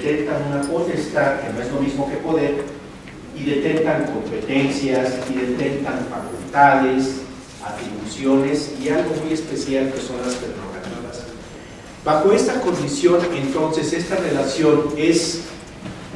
detentan una potestad, que no es lo mismo que poder, y detentan competencias, y detentan facultades, atribuciones y algo muy especial que son las prerrogativas. Bajo esta condición, entonces, esta relación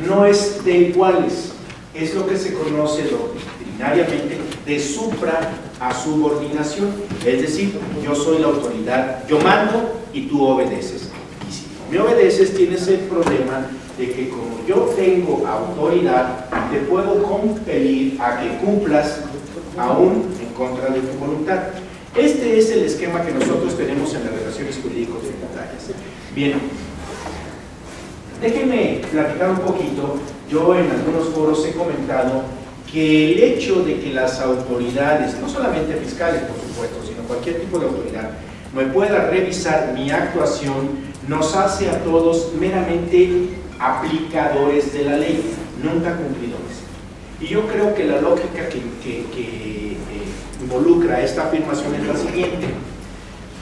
no es de iguales, es lo que se conoce doctrinariamente de supra a subordinación, es decir, yo soy la autoridad, yo mando y tú obedeces, y si no me obedeces tienes el problema de que como yo tengo autoridad, te puedo compelir a que cumplas aún en contra de tu voluntad. Este es el esquema que nosotros tenemos en las relaciones jurídico-tributarias. Bien, déjenme platicar un poquito. Yo en algunos foros he comentado que el hecho de que las autoridades, no solamente fiscales por supuesto, sino cualquier tipo de autoridad, me pueda revisar mi actuación, nos hace a todos meramente aplicadores de la ley, nunca cumplidores. Y yo creo que la lógica que involucra esta afirmación es la siguiente: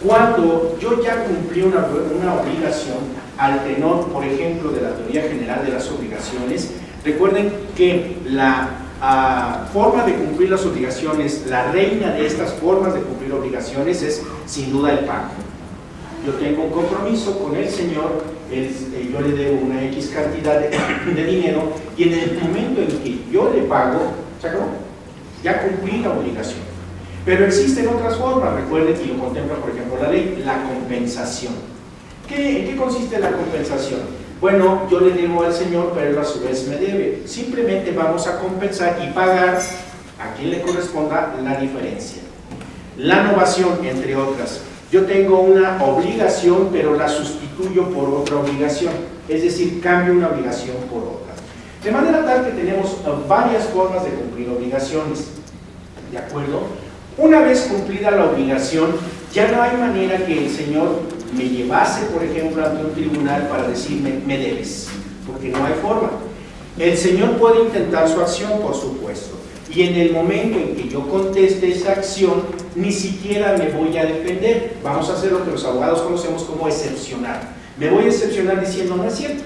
cuando yo ya cumplí una obligación al tenor, por ejemplo, de la teoría general de las obligaciones, recuerden que la forma de cumplir las obligaciones, la reina de estas formas de cumplir obligaciones es sin duda el pago. Yo tengo un compromiso con el Señor, yo le debo una X cantidad de dinero, y en el momento en que yo le pago, ¿se acabó? Ya cumplí la obligación. Pero existen otras formas, recuerden, y lo contempla por ejemplo la ley, la compensación. ¿En qué consiste la compensación? Bueno, yo le debo al Señor, pero él a su vez me debe. Simplemente vamos a compensar y pagar a quien le corresponda la diferencia. La novación, entre otras. Yo tengo una obligación, pero la sustituyo por otra obligación. Es decir, cambio una obligación por otra. De manera tal que tenemos varias formas de cumplir obligaciones. ¿De acuerdo? Una vez cumplida la obligación, ya no hay manera que el Señor me llevase, por ejemplo, ante un tribunal para decirme, me debes, porque no hay forma. El Señor puede intentar su acción, por supuesto, y en el momento en que yo conteste esa acción, ni siquiera me voy a defender. Vamos a hacer lo que los abogados conocemos como excepcionar. Me voy a excepcionar diciendo, no es cierto,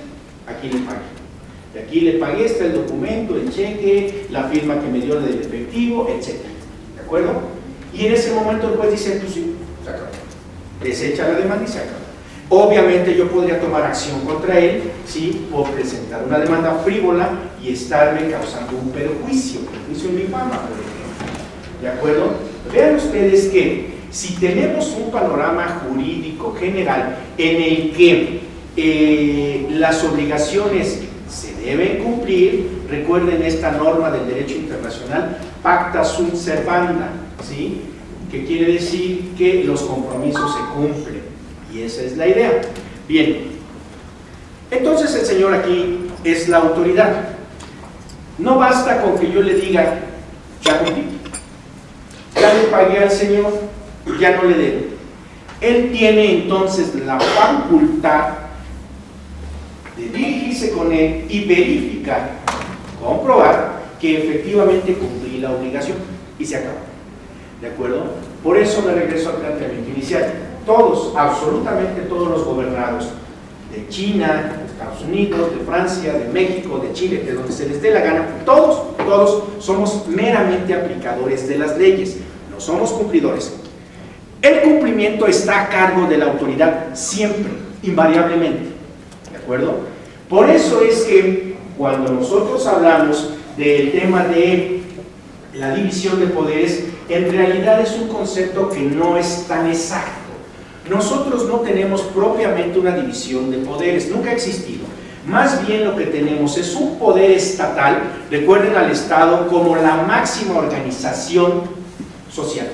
aquí le pagué. De aquí le pagué, está el documento, el cheque, la firma que me dio del efectivo, etc. ¿De acuerdo? Y en ese momento el juez dice, pues sí, se acabó. Desecha la demanda y se acabó. Obviamente yo podría tomar acción contra él, ¿sí? O presentar una demanda frívola y estarme causando un perjuicio en mi fama, por ejemplo. ¿De acuerdo? Vean ustedes que si tenemos un panorama jurídico general en el que las obligaciones se deben cumplir, recuerden esta norma del derecho internacional, pacta sunt servanda, ¿sí? Que quiere decir que los compromisos se cumplen, y esa es la idea. Bien, entonces el Señor aquí es la autoridad. No basta con que yo le diga, ya cumplí, ya le pagué al Señor, ya no le debo. Él tiene entonces la facultad de dirigirse con él y verificar, comprobar que efectivamente cumplí la obligación, y se acabó. ¿De acuerdo? Por eso me regreso al planteamiento inicial. Todos, absolutamente todos los gobernados de China, de Estados Unidos, de Francia, de México, de Chile, de donde se les dé la gana, todos somos meramente aplicadores de las leyes, no somos cumplidores. El cumplimiento está a cargo de la autoridad siempre, invariablemente. ¿De acuerdo? Por eso es que cuando nosotros hablamos del tema de la división de poderes, en realidad es un concepto que no es tan exacto. Nosotros no tenemos propiamente una división de poderes, nunca ha existido. Más bien lo que tenemos es un poder estatal, recuerden al Estado como la máxima organización social.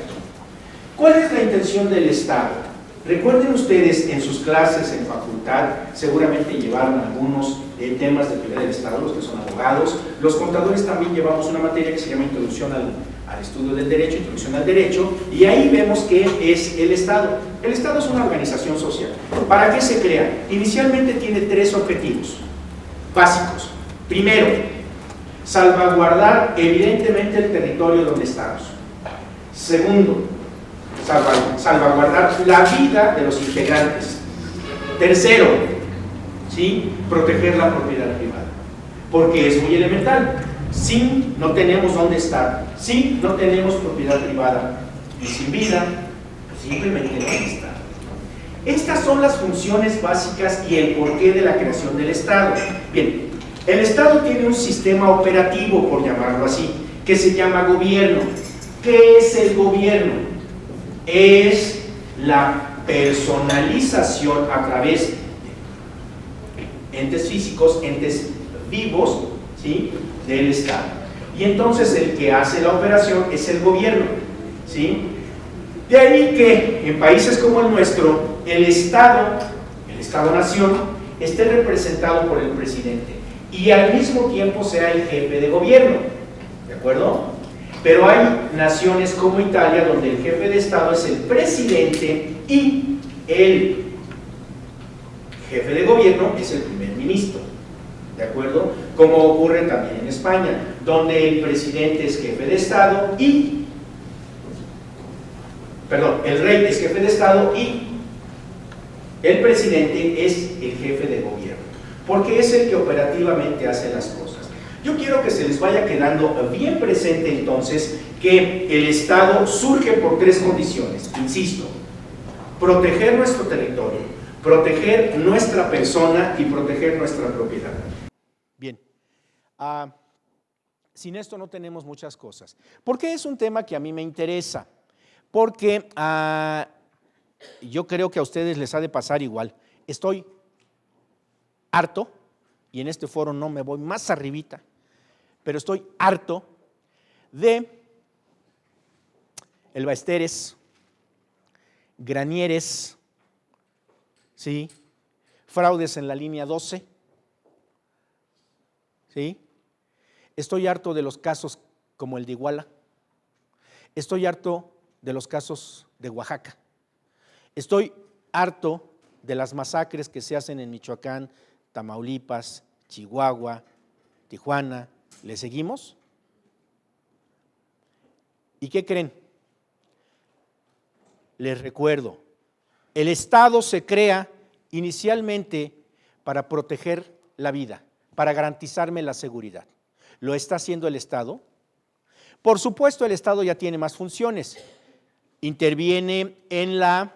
¿Cuál es la intención del Estado? Recuerden ustedes en sus clases en facultad, seguramente llevaron algunos temas de teoría del Estado, los que son abogados. Los contadores también llevamos una materia que se llama Introducción al estudio del derecho, introducción al derecho, y ahí vemos qué es el Estado. El Estado es una organización social. ¿Para qué se crea? Inicialmente tiene tres objetivos básicos. Primero, salvaguardar evidentemente el territorio donde estamos. Segundo, salvaguardar la vida de los integrantes. Tercero, ¿sí? Proteger la propiedad privada, porque es muy elemental. Si no tenemos dónde estar, si no tenemos propiedad privada y sin vida, pues simplemente no hay Estado. Estas son las funciones básicas y el porqué de la creación del Estado. Bien, el Estado tiene un sistema operativo, por llamarlo así, que se llama gobierno. ¿Qué es el gobierno? Es la personalización a través de entes físicos, entes vivos, ¿sí?, del Estado. Y entonces el que hace la operación es el gobierno, ¿sí? De ahí que en países como el nuestro, el Estado-nación, esté representado por el presidente y al mismo tiempo sea el jefe de gobierno, ¿de acuerdo? Pero hay naciones como Italia donde el jefe de Estado es el presidente y el jefe de gobierno es el primer ministro, ¿de acuerdo? Como ocurre también en España, donde el presidente es jefe de Estado y, perdón, el rey es jefe de Estado y el presidente es el jefe de gobierno, porque es el que operativamente hace las cosas. Yo quiero que se les vaya quedando bien presente entonces que el Estado surge por tres condiciones, insisto: proteger nuestro territorio, proteger nuestra persona y proteger nuestra propiedad. Bien, sin esto no tenemos muchas cosas. ¿Por qué es un tema que a mí me interesa? Porque yo creo que a ustedes les ha de pasar igual. Estoy harto, y en este foro no me voy más arribita, pero estoy harto de el Baesteres, Granieres, ¿sí?, fraudes en la línea 12, ¿sí? Estoy harto de los casos como el de Iguala, estoy harto de los casos de Oaxaca, estoy harto de las masacres que se hacen en Michoacán, Tamaulipas, Chihuahua, Tijuana. ¿Le seguimos? ¿Y qué creen? Les recuerdo, el Estado se crea inicialmente para proteger la vida, para garantizarme la seguridad. ¿Lo está haciendo el Estado? Por supuesto, el Estado ya tiene más funciones. Interviene en la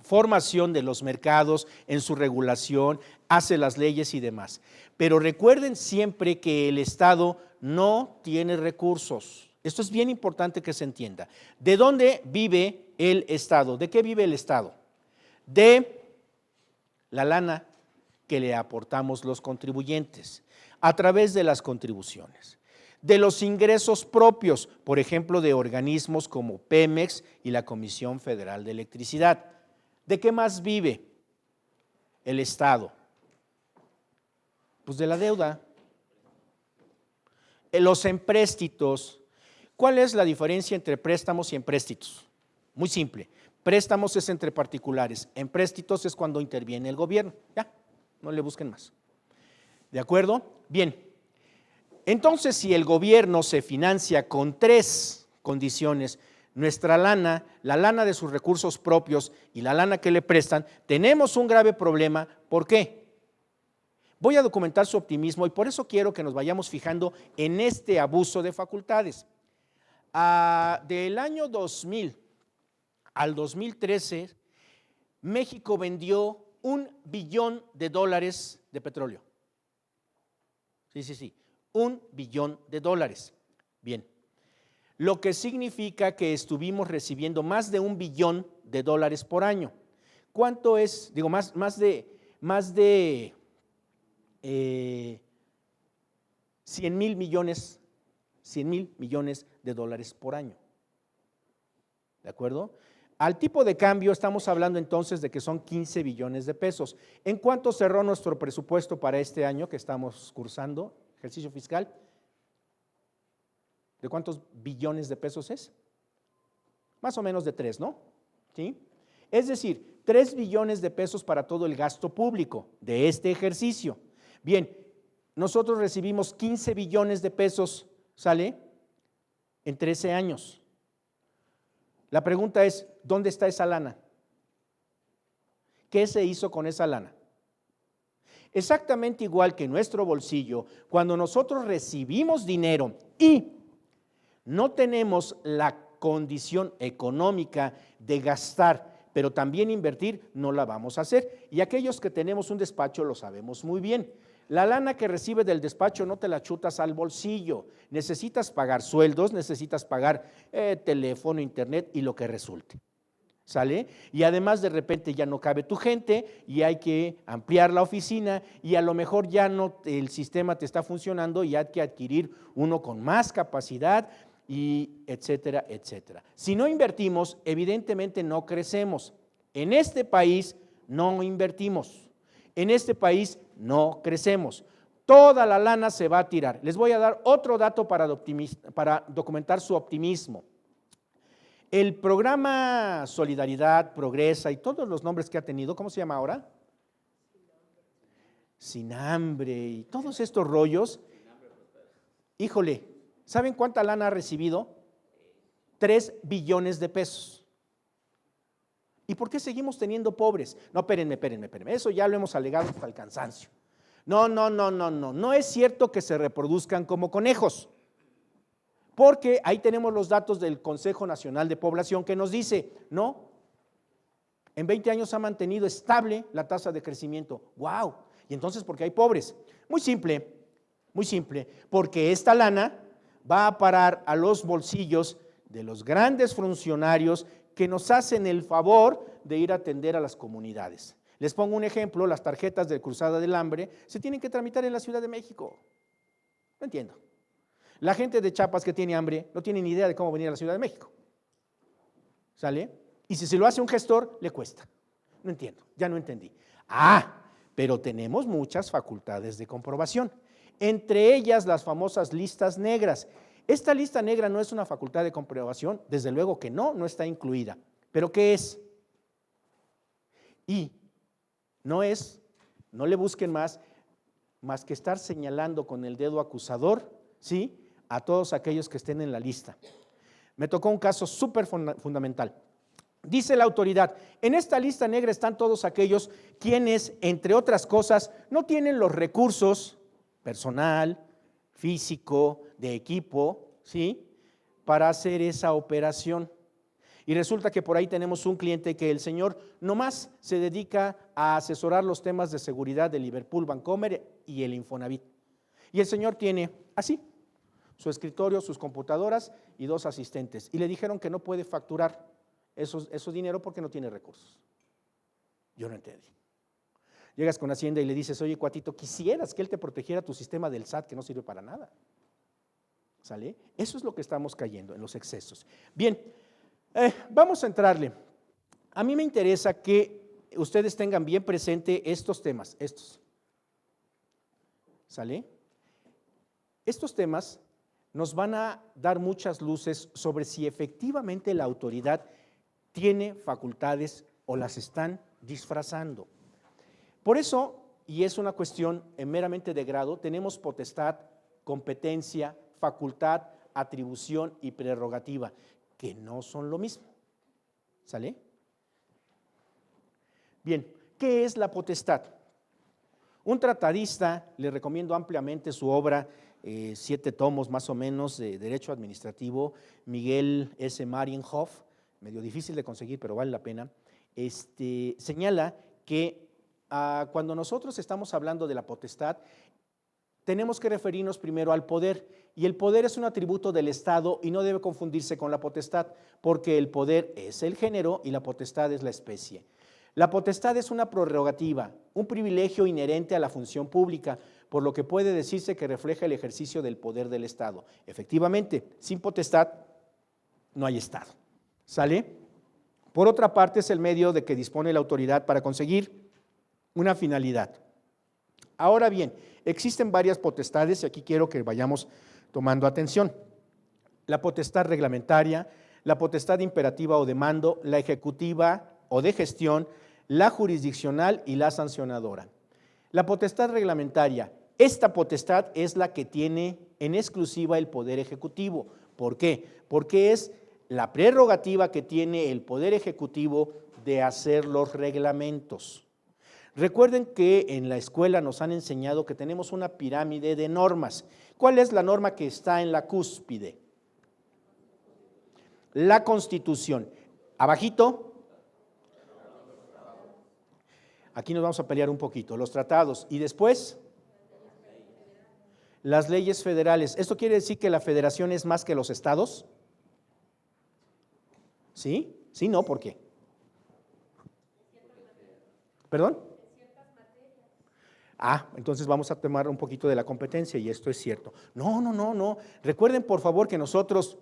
formación de los mercados, en su regulación, hace las leyes y demás. Pero recuerden siempre que el Estado no tiene recursos. Esto es bien importante que se entienda. ¿De dónde vive el Estado? ¿De qué vive el Estado? De la lana que le aportamos los contribuyentes a través de las contribuciones, de los ingresos propios, por ejemplo, de organismos como Pemex y la Comisión Federal de Electricidad. ¿De qué más vive el Estado? Pues de la deuda, los empréstitos. ¿Cuál es la diferencia entre préstamos y empréstitos? Muy simple, préstamos es entre particulares, empréstitos es cuando interviene el gobierno. Ya, no le busquen más. ¿De acuerdo? Bien, entonces si el gobierno se financia con tres condiciones, nuestra lana, la lana de sus recursos propios y la lana que le prestan, tenemos un grave problema. ¿Por qué? Voy a documentar su optimismo y por eso quiero que nos vayamos fijando en este abuso de facultades. Del año 2000 al 2013, México vendió $1 billón de petróleo. Sí, $1 billón. Bien, lo que significa que estuvimos recibiendo más de $1 billón por año. ¿Cuánto es? Digo, más de 100 mil millones de dólares por año. ¿De acuerdo? Al tipo de cambio estamos hablando entonces de que son 15 billones de pesos. ¿En cuánto cerró nuestro presupuesto para este año que estamos cursando, ejercicio fiscal? ¿De cuántos billones de pesos es? Más o menos de 3, ¿no? ¿Sí? Es decir, 3 billones de pesos para todo el gasto público de este ejercicio. Bien, nosotros recibimos 15 billones de pesos, ¿sale? En 13 años. La pregunta es, ¿dónde está esa lana? ¿Qué se hizo con esa lana? Exactamente igual que nuestro bolsillo, cuando nosotros recibimos dinero y no tenemos la condición económica de gastar, pero también invertir, no la vamos a hacer. Y aquellos que tenemos un despacho lo sabemos muy bien. La lana que recibes del despacho no te la chutas al bolsillo. Necesitas pagar sueldos, necesitas pagar teléfono, internet y lo que resulte. ¿Sale? Y además de repente ya no cabe tu gente y hay que ampliar la oficina y a lo mejor ya no el sistema te está funcionando y hay que adquirir uno con más capacidad y etcétera, etcétera. Si no invertimos, evidentemente no crecemos. En este país no invertimos. En este país no crecemos. Toda la lana se va a tirar. Les voy a dar otro dato para documentar su optimismo. El programa Solidaridad, Progresa y todos los nombres que ha tenido, ¿cómo se llama ahora? Sin Hambre y todos estos rollos. Híjole, ¿saben cuánta lana ha recibido? 3 billones de pesos. ¿Y por qué seguimos teniendo pobres? No, espérenme, eso ya lo hemos alegado hasta el cansancio. No es cierto que se reproduzcan como conejos. Porque ahí tenemos los datos del Consejo Nacional de Población que nos dice, no, en 20 años ha mantenido estable la tasa de crecimiento. ¡Wow! Y entonces, ¿por qué hay pobres? Muy simple, porque esta lana va a parar a los bolsillos de los grandes funcionarios que nos hacen el favor de ir a atender a las comunidades. Les pongo un ejemplo, las tarjetas de Cruzada del Hambre se tienen que tramitar en la Ciudad de México. No entiendo. La gente de Chiapas que tiene hambre no tiene ni idea de cómo venir a la Ciudad de México. ¿Sale? Y si se lo hace un gestor, le cuesta. No entiendo, ya no entendí. Pero tenemos muchas facultades de comprobación. Entre ellas las famosas listas negras. Esta lista negra no es una facultad de comprobación, desde luego que no está incluida. ¿Pero qué es? Y no le busquen más que estar señalando con el dedo acusador, ¿sí?, a todos aquellos que estén en la lista. Me tocó un caso súper fundamental. Dice la autoridad, en esta lista negra están todos aquellos quienes, entre otras cosas, no tienen los recursos personal, físico, de equipo, ¿sí?, para hacer esa operación. Y resulta que por ahí tenemos un cliente que el señor nomás se dedica a asesorar los temas de seguridad de Liverpool Bancomer y el Infonavit. Y el señor tiene así su escritorio, sus computadoras y 2 asistentes. Y le dijeron que no puede facturar esos dinero porque no tiene recursos. Yo no entendí. Llegas con Hacienda y le dices, oye, cuatito, quisieras que él te protegiera tu sistema del SAT que no sirve para nada. ¿Sale? Eso es lo que estamos cayendo, en los excesos. Bien, vamos a entrarle. A mí me interesa que ustedes tengan bien presente estos temas, ¿Sale? Estos temas nos van a dar muchas luces sobre si efectivamente la autoridad tiene facultades o las están disfrazando. Por eso, y es una cuestión meramente de grado, tenemos potestad, competencia, facultad, atribución y prerrogativa, que no son lo mismo. ¿Sale? Bien, ¿qué es la potestad? Un tratadista, le recomiendo ampliamente su obra, 7 tomos más o menos de Derecho Administrativo, Miguel S. Marienhoff, medio difícil de conseguir, pero vale la pena, señala que cuando nosotros estamos hablando de la potestad, tenemos que referirnos primero al poder, y el poder es un atributo del Estado y no debe confundirse con la potestad, porque el poder es el género y la potestad es la especie. La potestad es una prerrogativa, un privilegio inherente a la función pública, por lo que puede decirse que refleja el ejercicio del poder del Estado. Efectivamente, sin potestad no hay Estado. ¿Sale? Por otra parte, es el medio de que dispone la autoridad para conseguir una finalidad. Ahora bien, existen varias potestades y aquí quiero que vayamos tomando atención. La potestad reglamentaria, la potestad imperativa o de mando, la ejecutiva o de gestión, la jurisdiccional y la sancionadora. La potestad reglamentaria, esta potestad es la que tiene en exclusiva el Poder Ejecutivo. ¿Por qué? Porque es la prerrogativa que tiene el Poder Ejecutivo de hacer los reglamentos. Recuerden que en la escuela nos han enseñado que tenemos una pirámide de normas. ¿Cuál es la norma que está en la cúspide? La Constitución. Abajito, aquí nos vamos a pelear un poquito, los tratados. Y después, las leyes federales. ¿Esto quiere decir que la federación es más que los estados? ¿Sí? ¿Sí? ¿No? ¿Por qué? ¿Perdón? Entonces vamos a tomar un poquito de la competencia y esto es cierto. No. Recuerden por favor que nosotros,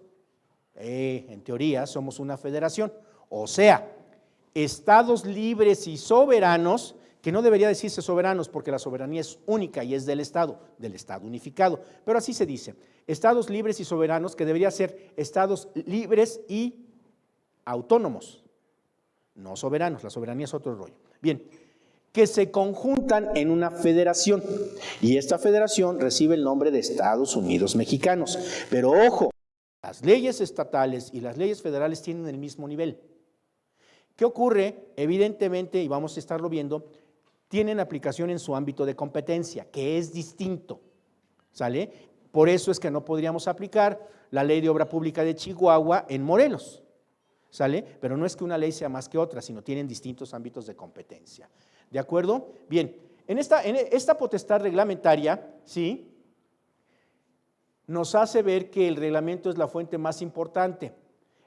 en teoría, somos una federación. O sea, estados libres y soberanos, que no debería decirse soberanos porque la soberanía es única y es del Estado unificado, pero así se dice, estados libres y soberanos, que debería ser estados libres y autónomos, no soberanos, la soberanía es otro rollo. Bien, que se conjuntan en una federación y esta federación recibe el nombre de Estados Unidos Mexicanos, pero ojo, las leyes estatales y las leyes federales tienen el mismo nivel. ¿Qué ocurre? Evidentemente, y vamos a estarlo viendo, tienen aplicación en su ámbito de competencia, que es distinto, ¿sale? Por eso es que no podríamos aplicar la Ley de Obra Pública de Chihuahua en Morelos, ¿sale? Pero no es que una ley sea más que otra, sino tienen distintos ámbitos de competencia, ¿de acuerdo? Bien, en esta potestad reglamentaria, ¿sí?, nos hace ver que el reglamento es la fuente más importante,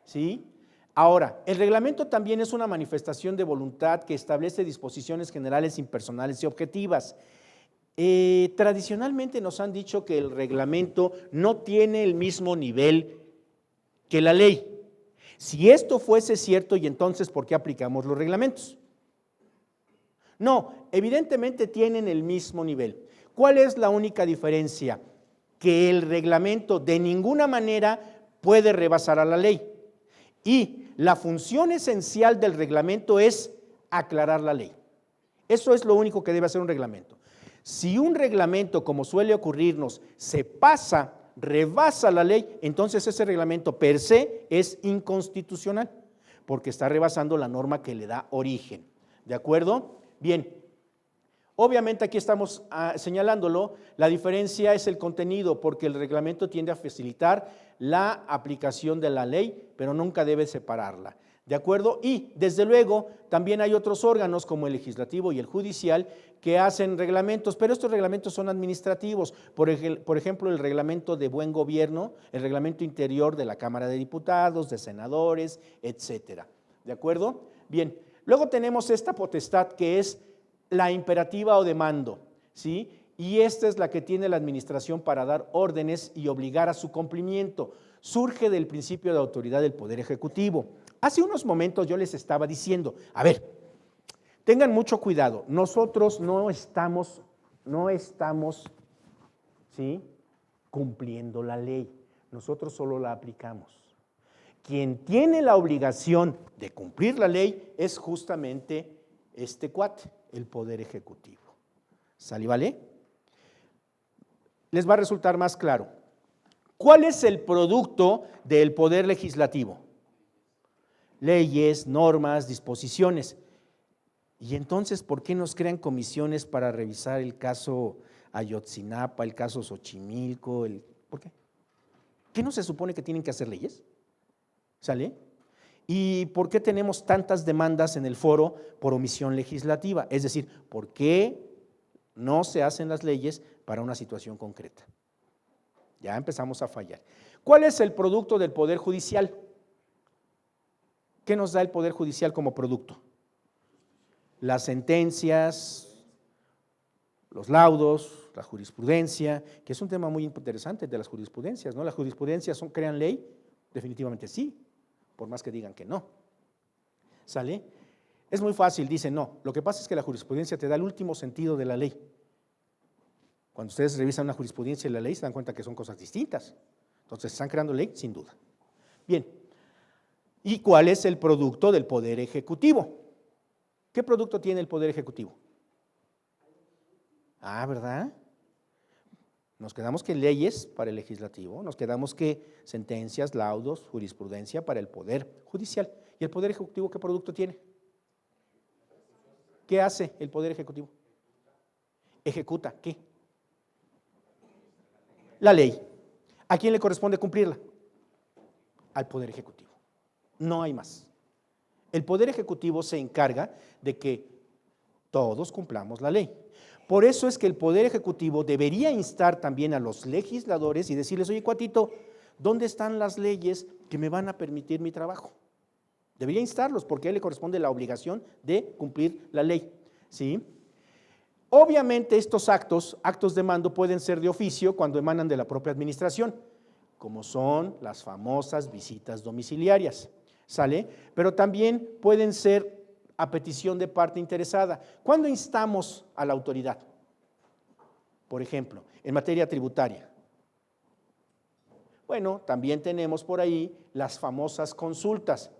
¿sí? Ahora, el reglamento también es una manifestación de voluntad que establece disposiciones generales, impersonales y objetivas. Tradicionalmente nos han dicho que el reglamento no tiene el mismo nivel que la ley. Si esto fuese cierto, ¿y entonces por qué aplicamos los reglamentos? No, evidentemente tienen el mismo nivel. ¿Cuál es la única diferencia? Que el reglamento de ninguna manera puede rebasar a la ley. Y la función esencial del reglamento es aclarar la ley. Eso es lo único que debe hacer un reglamento. Si un reglamento, como suele ocurrirnos, se pasa, rebasa la ley, entonces ese reglamento per se es inconstitucional, porque está rebasando la norma que le da origen. ¿De acuerdo? Bien. Obviamente aquí estamos señalándolo, la diferencia es el contenido, porque el reglamento tiende a facilitar la aplicación de la ley, pero nunca debe separarla, ¿de acuerdo? Y desde luego también hay otros órganos como el legislativo y el judicial que hacen reglamentos, pero estos reglamentos son administrativos, por ejemplo el reglamento de buen gobierno, el reglamento interior de la Cámara de Diputados, de senadores, etcétera, ¿de acuerdo? Bien, luego tenemos esta potestad que es la imperativa o de mando, ¿sí? Y esta es la que tiene la administración para dar órdenes y obligar a su cumplimiento. Surge del principio de autoridad del Poder Ejecutivo. Hace unos momentos yo les estaba diciendo, a ver, tengan mucho cuidado, nosotros no estamos, ¿sí?, cumpliendo la ley, nosotros solo la aplicamos. Quien tiene la obligación de cumplir la ley es justamente este cuate, el Poder Ejecutivo. ¿Sale y vale? Les va a resultar más claro. ¿Cuál es el producto del Poder Legislativo? Leyes, normas, disposiciones. Y entonces, ¿por qué nos crean comisiones para revisar el caso Ayotzinapa, el caso Xochimilco? ¿Por qué? ¿Qué no se supone que tienen que hacer leyes? ¿Sale? ¿Y por qué tenemos tantas demandas en el foro por omisión legislativa? Es decir, ¿por qué no se hacen las leyes para una situación concreta? Ya empezamos a fallar. ¿Cuál es el producto del Poder Judicial? ¿Qué nos da el Poder Judicial como producto? Las sentencias, los laudos, la jurisprudencia, que es un tema muy interesante de las jurisprudencias, ¿no? ¿Las jurisprudencias crean ley? Definitivamente sí, por más que digan que no. ¿Sale? Es muy fácil, dicen no. Lo que pasa es que la jurisprudencia te da el último sentido de la ley. Cuando ustedes revisan una jurisprudencia y la ley se dan cuenta que son cosas distintas. Entonces, ¿están creando ley? Sin duda. Bien. ¿Y cuál es el producto del Poder Ejecutivo? ¿Qué producto tiene el Poder Ejecutivo? ¿Verdad? Nos quedamos que leyes para el legislativo, nos quedamos que sentencias, laudos, jurisprudencia para el Poder Judicial. ¿Y el Poder Ejecutivo qué producto tiene? ¿Qué hace el Poder Ejecutivo? Ejecuta, ¿qué? La ley. ¿A quién le corresponde cumplirla? Al Poder Ejecutivo. No hay más. El Poder Ejecutivo se encarga de que todos cumplamos la ley. Por eso es que el Poder Ejecutivo debería instar también a los legisladores y decirles, oye, cuatito, ¿dónde están las leyes que me van a permitir mi trabajo? Debería instarlos porque a él le corresponde la obligación de cumplir la ley, ¿sí? Obviamente estos actos de mando pueden ser de oficio cuando emanan de la propia administración, como son las famosas visitas domiciliarias, ¿sale? Pero también pueden ser a petición de parte interesada. ¿Cuándo instamos a la autoridad? Por ejemplo, en materia tributaria. Bueno, también tenemos por ahí las famosas consultas.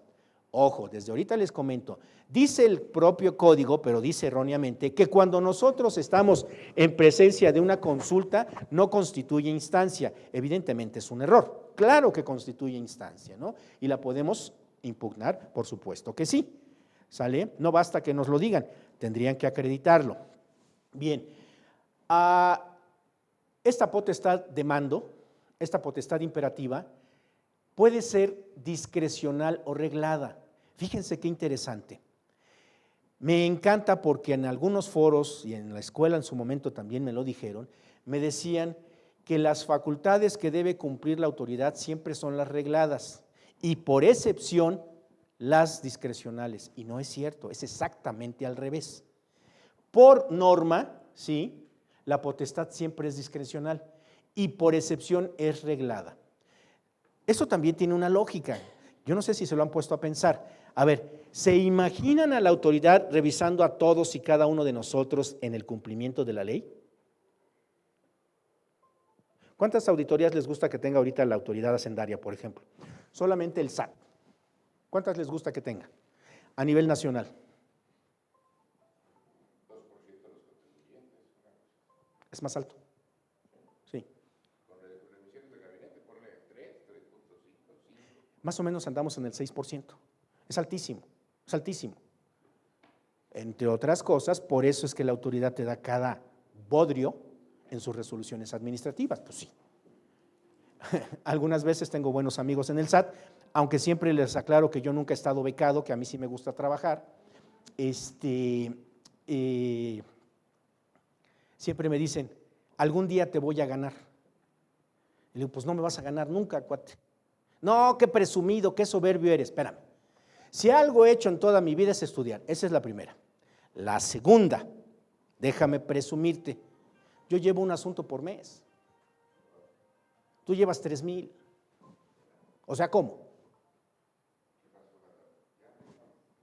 Ojo, desde ahorita les comento, dice el propio código, pero dice erróneamente, que cuando nosotros estamos en presencia de una consulta no constituye instancia. Evidentemente es un error, claro que constituye instancia, ¿no? Y la podemos impugnar, por supuesto que sí, ¿sale? No basta que nos lo digan, tendrían que acreditarlo. Bien, esta potestad de mando, esta potestad imperativa, puede ser discrecional o reglada. Fíjense qué interesante. Me encanta porque en algunos foros y en la escuela en su momento también me lo dijeron, me decían que las facultades que debe cumplir la autoridad siempre son las regladas y por excepción las discrecionales. Y no es cierto, es exactamente al revés. Por norma, sí, la potestad siempre es discrecional y por excepción es reglada. Eso también tiene una lógica. Yo no sé si se lo han puesto a pensar. A ver, ¿se imaginan a la autoridad revisando a todos y cada uno de nosotros en el cumplimiento de la ley? ¿Cuántas auditorías les gusta que tenga ahorita la autoridad hacendaria, por ejemplo? Solamente el SAT. ¿Cuántas les gusta que tenga? A nivel nacional. 2% de los contribuyentes. Es más alto. Sí. Con revisiones de gabinete, ponle 3, 3.5, 5. Más o menos andamos en el 6%. Es altísimo, es altísimo. Entre otras cosas, por eso es que la autoridad te da cada bodrio en sus resoluciones administrativas. Pues sí. Algunas veces tengo buenos amigos en el SAT, aunque siempre les aclaro que yo nunca he estado becado, que a mí sí me gusta trabajar. Siempre me dicen, algún día te voy a ganar. Y le digo, pues no me vas a ganar nunca, cuate. No, qué presumido, qué soberbio eres. Espérame. Si algo he hecho en toda mi vida es estudiar, esa es la primera. La segunda, déjame presumirte, yo llevo un asunto por mes. Tú llevas 3,000. O sea, ¿cómo?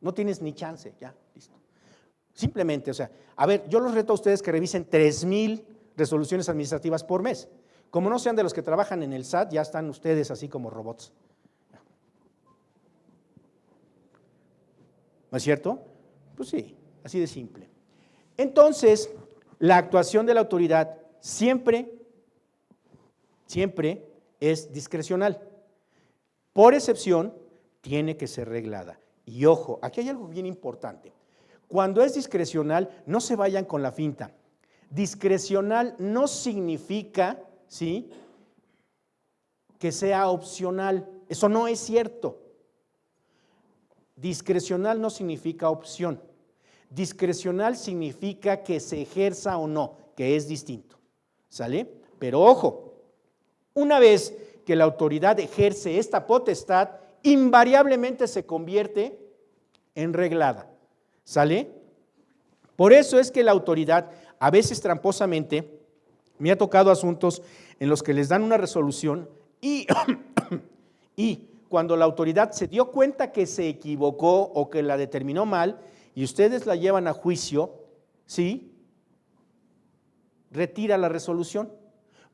No tienes ni chance, ya, listo. Simplemente, o sea, a ver, yo los reto a ustedes que revisen 3,000 resoluciones administrativas por mes. Como no sean de los que trabajan en el SAT, ya están ustedes así como robots. ¿No es cierto? Pues sí, así de simple. Entonces, la actuación de la autoridad siempre es discrecional. Por excepción, tiene que ser reglada. Y ojo, aquí hay algo bien importante. Cuando es discrecional, no se vayan con la finta. Discrecional no significa, ¿sí?, que sea opcional. Eso no es cierto. Discrecional no significa opción. Discrecional significa que se ejerza o no, que es distinto. ¿Sale? Pero ojo, una vez que la autoridad ejerce esta potestad, invariablemente se convierte en reglada. ¿Sale? Por eso es que la autoridad, a veces tramposamente, me ha tocado asuntos en los que les dan una resolución y cuando la autoridad se dio cuenta que se equivocó o que la determinó mal y ustedes la llevan a juicio, ¿sí?, retira la resolución.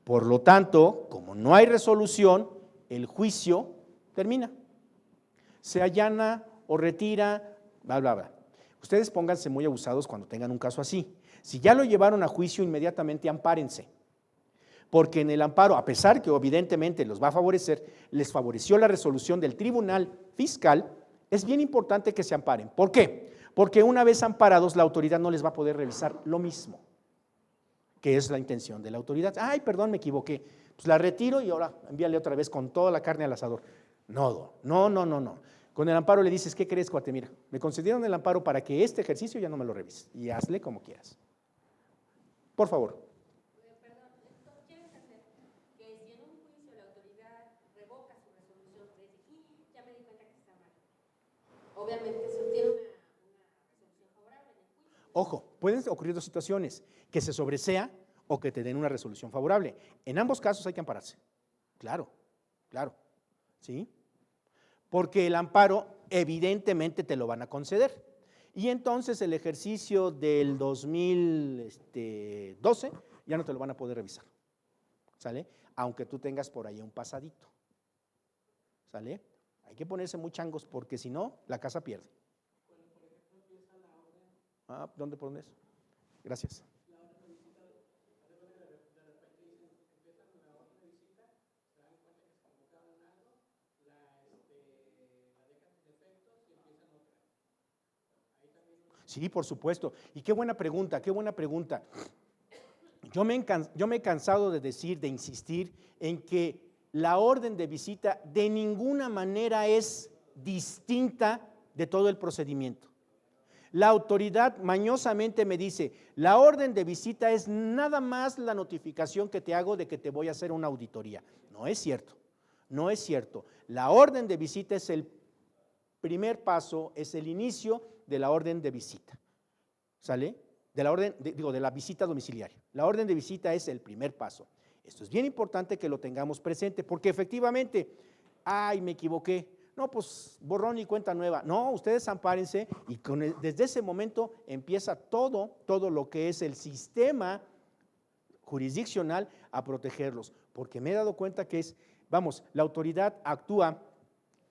Por lo tanto, como no hay resolución, el juicio termina. Se allana o retira, bla, bla, bla. Ustedes pónganse muy abusados cuando tengan un caso así. Si ya lo llevaron a juicio, inmediatamente ampárense. Porque en el amparo, a pesar que evidentemente los va a favorecer, les favoreció la resolución del tribunal fiscal, es bien importante que se amparen. ¿Por qué? Porque una vez amparados, la autoridad no les va a poder revisar lo mismo, que es la intención de la autoridad. Ay, perdón, me equivoqué. Pues la retiro y ahora envíale otra vez con toda la carne al asador. No. Con el amparo le dices, ¿qué crees, cuate? Mira, me concedieron el amparo para que este ejercicio ya no me lo revises y hazle como quieras. Por favor. Perdón, esto quieres hacer que si en un juicio la autoridad revoca su resolución, te dice, ya me di cuenta que está mal. Obviamente se obtiene una resolución favorable en el juicio. Ojo, pueden ocurrir dos situaciones, que se sobresea o que te den una resolución favorable. En ambos casos hay que ampararse. Claro, ¿sí? Porque el amparo evidentemente te lo van a conceder. Y entonces el ejercicio del 2012 ya no te lo van a poder revisar, ¿sale? Aunque tú tengas por ahí un pasadito, ¿sale? Hay que ponerse muy changos porque si no, la casa pierde. ¿Dónde pones? Gracias. Sí, por supuesto. Y qué buena pregunta, qué buena pregunta. Yo me he cansado de decir, de insistir en que la orden de visita de ninguna manera es distinta de todo el procedimiento. La autoridad mañosamente me dice, la orden de visita es nada más la notificación que te hago de que te voy a hacer una auditoría. No es cierto, no es cierto. La orden de visita es el primer paso, es el inicio de la orden de visita, ¿sale? De la visita domiciliaria. La orden de visita es el primer paso. Esto es bien importante que lo tengamos presente, porque efectivamente, ay, me equivoqué, no, pues borrón y cuenta nueva. No, ustedes ampárense y desde ese momento empieza todo lo que es el sistema jurisdiccional a protegerlos, porque me he dado cuenta que la autoridad actúa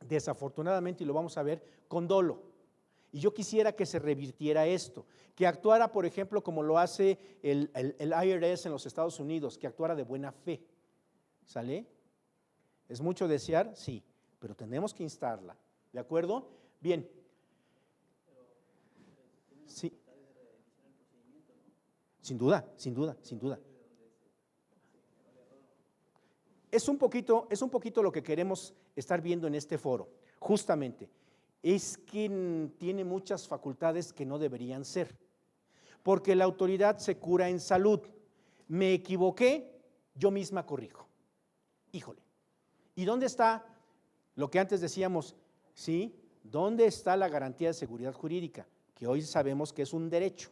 desafortunadamente, y lo vamos a ver, con dolo. Y yo quisiera que se revirtiera esto, que actuara, por ejemplo, como lo hace el IRS en los Estados Unidos, que actuara de buena fe, ¿sale? ¿Es mucho desear? Sí, pero tenemos que instarla, ¿de acuerdo? Bien. Sí. Sin duda. Es un poquito lo que queremos estar viendo en este foro, justamente. Es que tiene muchas facultades que no deberían ser, porque la autoridad se cura en salud. Me equivoqué, yo misma corrijo. Híjole, ¿y dónde está lo que antes decíamos? ¿Sí? ¿Dónde está la garantía de seguridad jurídica? Que hoy sabemos que es un derecho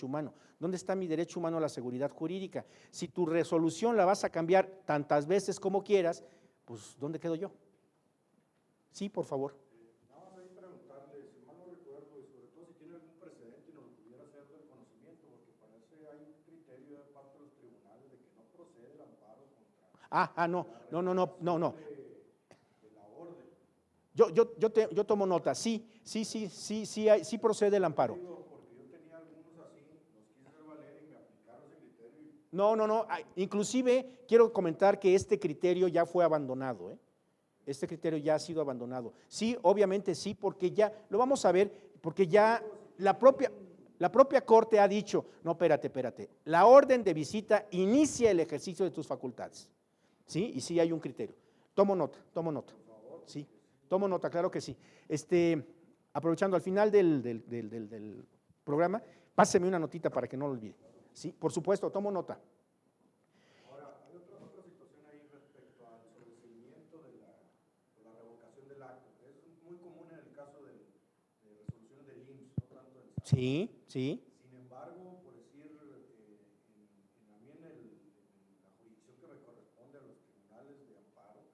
humano. ¿Dónde está mi derecho humano a la seguridad jurídica? Si tu resolución la vas a cambiar tantas veces como quieras, pues ¿dónde quedo yo? Sí, por favor. No. Yo tomo nota, sí procede el amparo. No, inclusive quiero comentar que este criterio ya fue abandonado, ¿eh? Este criterio ya ha sido abandonado. Sí, obviamente sí, porque ya, lo vamos a ver, porque ya la propia Corte ha dicho, no, espérate, la orden de visita inicia el ejercicio de tus facultades, ¿sí? Y sí hay un criterio. Tomo nota, sí, tomo nota, claro que sí. Aprovechando al final del programa, páseme una notita para que no lo olvide. Sí, por supuesto, tomo nota. Ahora, hay otra situación ahí respecto al sobreseimiento de la revocación del acto. Es muy común en el caso de resoluciones del IMSS, no tanto del SAT. Sí. Sin embargo, por decir, a mí en la jurisdicción que me corresponde a los tribunales de amparo,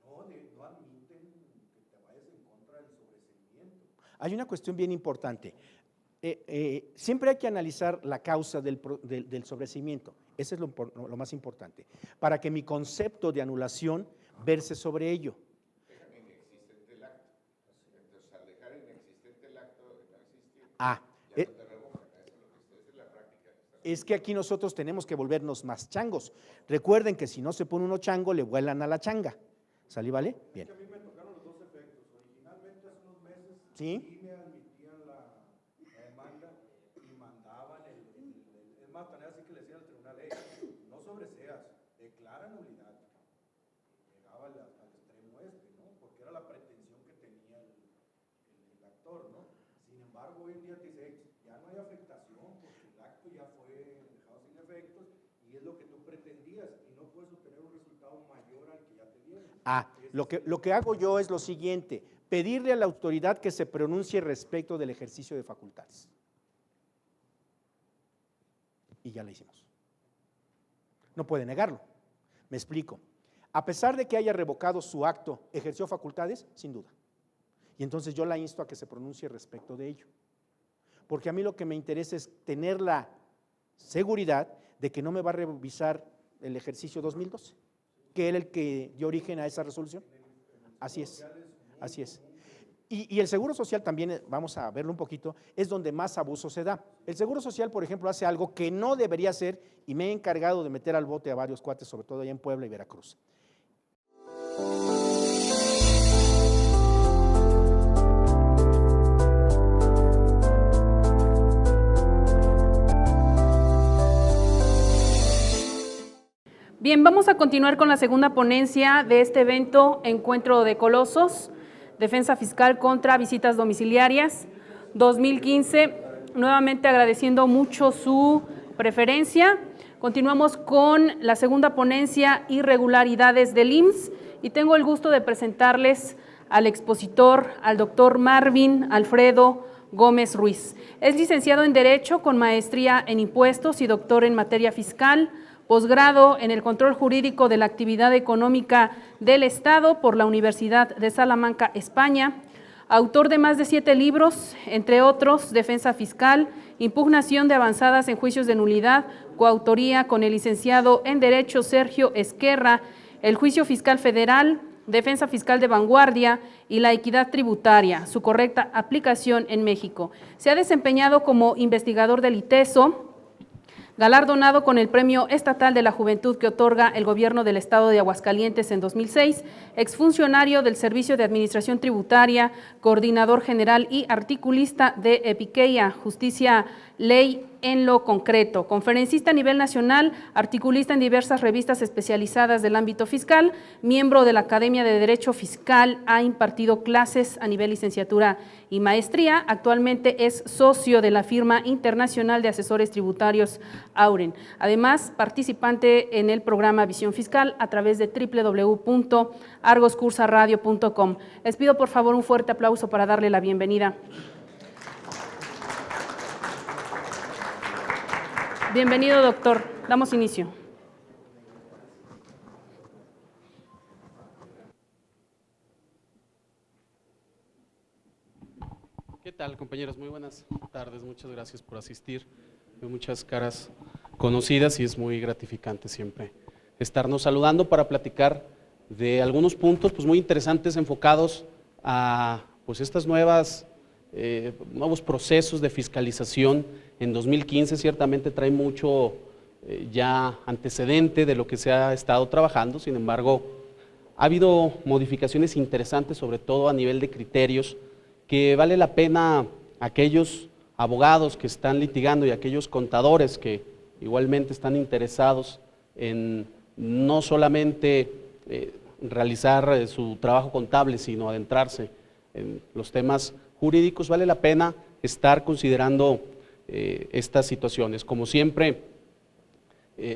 no admiten que te vayas en contra del sobreseimiento. Hay una cuestión bien importante. Siempre hay que analizar la causa del sobreseimiento, eso es lo más importante, para que mi concepto de anulación verse sobre ello. Dejan inexistente el acto. Entonces, al dejar inexistente el acto, no existir, ya no te revocan. Esa es la práctica. Es que aquí nosotros tenemos que volvernos más changos. Recuerden que si no se pone uno chango, le vuelan a la changa. ¿Sale, vale? Bien. Es que a mí me tocaron los dos efectos. Originalmente hace unos meses Sí. me admitían Lo que hago yo es lo siguiente, pedirle a la autoridad que se pronuncie respecto del ejercicio de facultades. Y ya lo hicimos. No puede negarlo. Me explico. A pesar de que haya revocado su acto, ¿ejerció facultades? Sin duda. Y entonces yo la insto a que se pronuncie respecto de ello. Porque a mí lo que me interesa es tener la seguridad de que no me va a revisar el ejercicio 2012, que era el que dio origen a esa resolución. Así es, así es. Y el Seguro Social también, vamos a verlo un poquito, es donde más abuso se da. El Seguro Social, por ejemplo, hace algo que no debería hacer y me he encargado de meter al bote a varios cuates, sobre todo allá en Puebla y Veracruz. Bien, vamos a continuar con la segunda ponencia de este evento, Encuentro de Colosos, Defensa Fiscal contra Visitas Domiciliarias 2015. Nuevamente agradeciendo mucho su preferencia. Continuamos con la segunda ponencia, Irregularidades del IMSS, y tengo el gusto de presentarles al expositor, al doctor Marvin Alfredo Gómez Ruiz. Es licenciado en Derecho con maestría en Impuestos y doctor en materia fiscal, posgrado en el control jurídico de la actividad económica del Estado por la Universidad de Salamanca, España, autor de más de 7 libros, entre otros, Defensa Fiscal, Impugnación de avanzadas en juicios de nulidad, coautoría con el licenciado en Derecho Sergio Esquerra, El juicio fiscal federal, Defensa Fiscal de Vanguardia y la equidad tributaria, su correcta aplicación en México. Se ha desempeñado como investigador del ITESO, galardonado con el Premio Estatal de la Juventud que otorga el Gobierno del Estado de Aguascalientes en 2006, exfuncionario del Servicio de Administración Tributaria, coordinador general y articulista de Epiqueia, Justicia, Ley en lo Concreto, conferencista a nivel nacional, articulista en diversas revistas especializadas del ámbito fiscal, miembro de la Academia de Derecho Fiscal, ha impartido clases a nivel licenciatura y maestría, actualmente es socio de la firma internacional de asesores tributarios Auren, además participante en el programa Visión Fiscal a través de www.argoscursaradio.com. Les pido por favor un fuerte aplauso para darle la bienvenida. Bienvenido, doctor. Damos inicio. ¿Qué tal, compañeros? Muy buenas tardes, muchas gracias por asistir. Veo muchas caras conocidas y es muy gratificante siempre estarnos saludando para platicar de algunos puntos pues muy interesantes enfocados a pues estas nuevos procesos de fiscalización. En 2015 ciertamente trae mucho ya antecedente de lo que se ha estado trabajando, sin embargo ha habido modificaciones interesantes, sobre todo a nivel de criterios, que vale la pena aquellos abogados que están litigando y aquellos contadores que igualmente están interesados en no solamente realizar su trabajo contable, sino adentrarse en los temas jurídicos, vale la pena estar considerando estas situaciones. Como siempre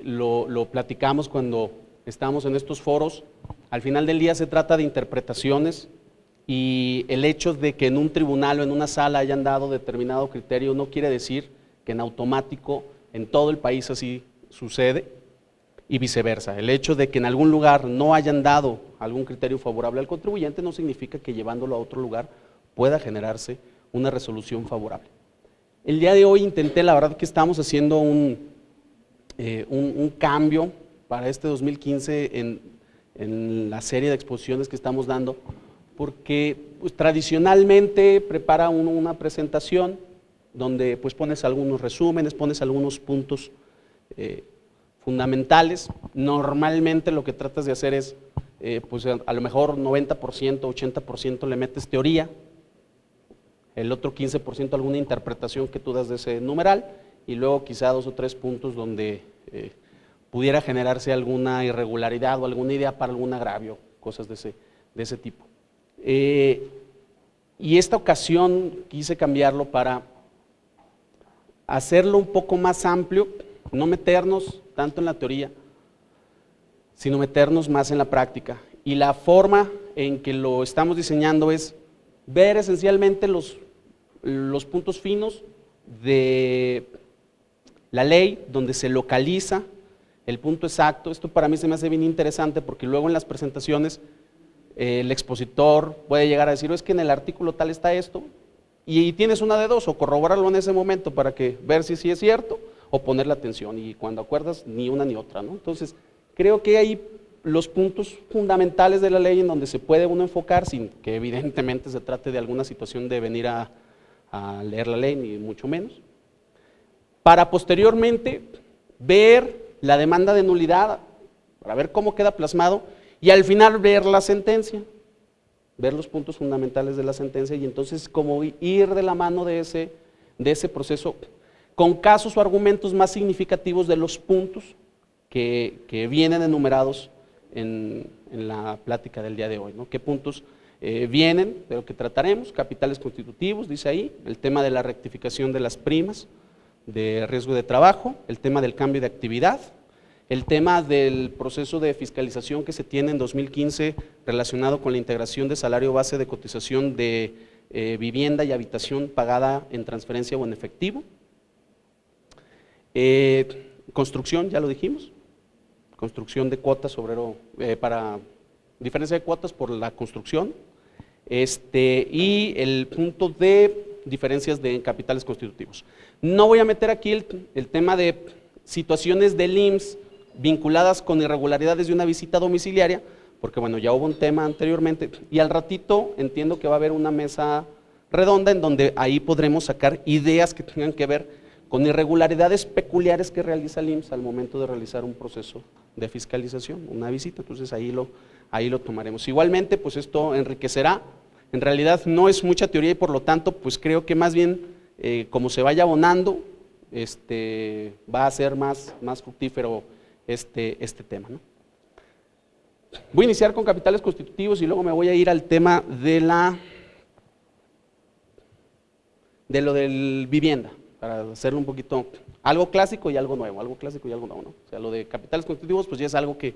lo platicamos cuando estamos en estos foros, al final del día se trata de interpretaciones y el hecho de que en un tribunal o en una sala hayan dado determinado criterio no quiere decir que en automático en todo el país así sucede y viceversa. El hecho de que en algún lugar no hayan dado algún criterio favorable al contribuyente no significa que llevándolo a otro lugar pueda generarse una resolución favorable. El día de hoy intenté, la verdad que estamos haciendo un cambio para este 2015 en la serie de exposiciones que estamos dando, porque pues, tradicionalmente prepara uno una presentación donde pues pones algunos resúmenes, pones algunos puntos fundamentales. Normalmente lo que tratas de hacer es, pues a lo mejor 90%, 80% le metes teoría, el otro 15% alguna interpretación que tú das de ese numeral, y luego quizá 2 o 3 puntos donde pudiera generarse alguna irregularidad o alguna idea para algún agravio, cosas de ese tipo. Y esta ocasión quise cambiarlo para hacerlo un poco más amplio, no meternos tanto en la teoría, sino meternos más en la práctica. y la forma en que lo estamos diseñando es ver esencialmente los puntos finos de la ley, donde se localiza el punto exacto. Esto para mí se me hace bien interesante porque luego en las presentaciones el expositor puede llegar a decir, es que en el artículo tal está esto, y tienes una de dos, o corroborarlo en ese momento para que ver si sí es cierto, o ponerle atención, y cuando acuerdas ni una ni otra, ¿no? Entonces, creo que hay los puntos fundamentales de la ley en donde se puede uno enfocar, sin que evidentemente se trate de alguna situación de venir a leer la ley, ni mucho menos, para posteriormente ver la demanda de nulidad, para ver cómo queda plasmado, y al final ver la sentencia, ver los puntos fundamentales de la sentencia, y entonces como ir de la mano de ese proceso, con casos o argumentos más significativos de los puntos que vienen enumerados en la plática del día de hoy, ¿no? ¿Qué puntos vienen de lo que trataremos? Capitales constitutivos, dice ahí, el tema de la rectificación de las primas, de riesgo de trabajo, el tema del cambio de actividad, el tema del proceso de fiscalización que se tiene en 2015 relacionado con la integración de salario base de cotización de vivienda y habitación pagada en transferencia o en efectivo. Construcción, ya lo dijimos, construcción de cuotas obrero, para diferencia de cuotas por la construcción, y el punto de diferencias de capitales constitutivos. No voy a meter aquí el tema de situaciones del IMSS vinculadas con irregularidades de una visita domiciliaria, porque bueno, ya hubo un tema anteriormente, y al ratito entiendo que va a haber una mesa redonda en donde ahí podremos sacar ideas que tengan que ver con irregularidades peculiares que realiza el IMSS al momento de realizar un proceso de fiscalización, una visita. Entonces ahí lo tomaremos. Igualmente, pues esto enriquecerá. En realidad no es mucha teoría y por lo tanto, pues creo que más bien, como se vaya abonando, va a ser más fructífero este tema, ¿no? Voy a iniciar con capitales constitutivos y luego me voy a ir al tema de lo del vivienda, para hacerlo un poquito, algo clásico y algo nuevo, ¿no? O sea, lo de capitales constitutivos pues ya es algo que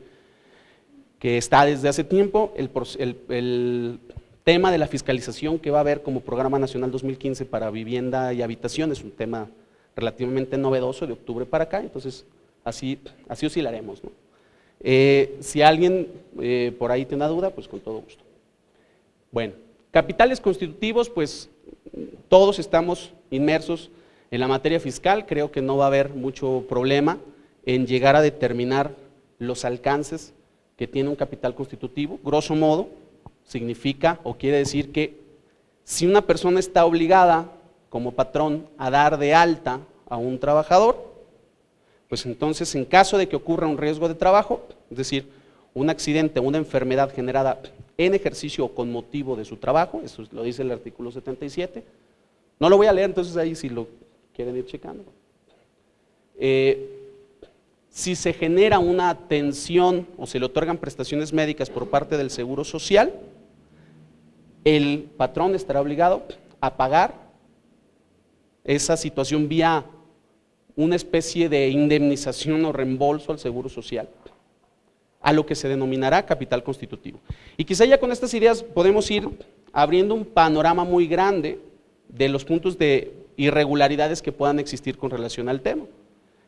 está desde hace tiempo. El tema de la fiscalización que va a haber como Programa Nacional 2015 para vivienda y habitación es un tema relativamente novedoso de octubre para acá, entonces así oscilaremos, ¿no? Si alguien por ahí tiene una duda, pues con todo gusto. Bueno, capitales constitutivos, pues todos estamos inmersos en la materia fiscal, creo que no va a haber mucho problema en llegar a determinar los alcances que tiene un capital constitutivo. Grosso modo, significa o quiere decir que si una persona está obligada como patrón a dar de alta a un trabajador, pues entonces en caso de que ocurra un riesgo de trabajo, es decir, un accidente o una enfermedad generada en ejercicio o con motivo de su trabajo, eso lo dice el artículo 77, no lo voy a leer, entonces ahí si lo quieren ir checando. Si se genera una atención o se le otorgan prestaciones médicas por parte del Seguro Social, el patrón estará obligado a pagar esa situación vía una especie de indemnización o reembolso al Seguro Social, a lo que se denominará capital constitutivo. Y quizá ya con estas ideas podemos ir abriendo un panorama muy grande de los puntos de irregularidades que puedan existir con relación al tema.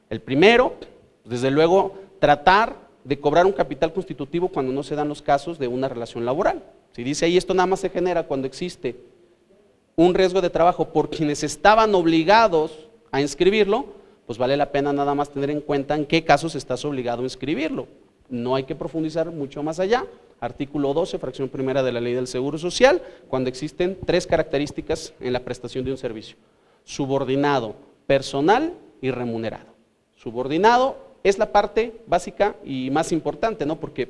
El primero, desde luego, tratar de cobrar un capital constitutivo cuando no se dan los casos de una relación laboral. Si dice ahí esto nada más se genera cuando existe un riesgo de trabajo por quienes estaban obligados a inscribirlo, pues vale la pena nada más tener en cuenta en qué casos estás obligado a inscribirlo. No hay que profundizar mucho más allá. Artículo 12, fracción primera de la Ley del Seguro Social, cuando existen 3 características en la prestación de un servicio: subordinado, personal y remunerado. Subordinado es la parte básica y más importante, ¿no? Porque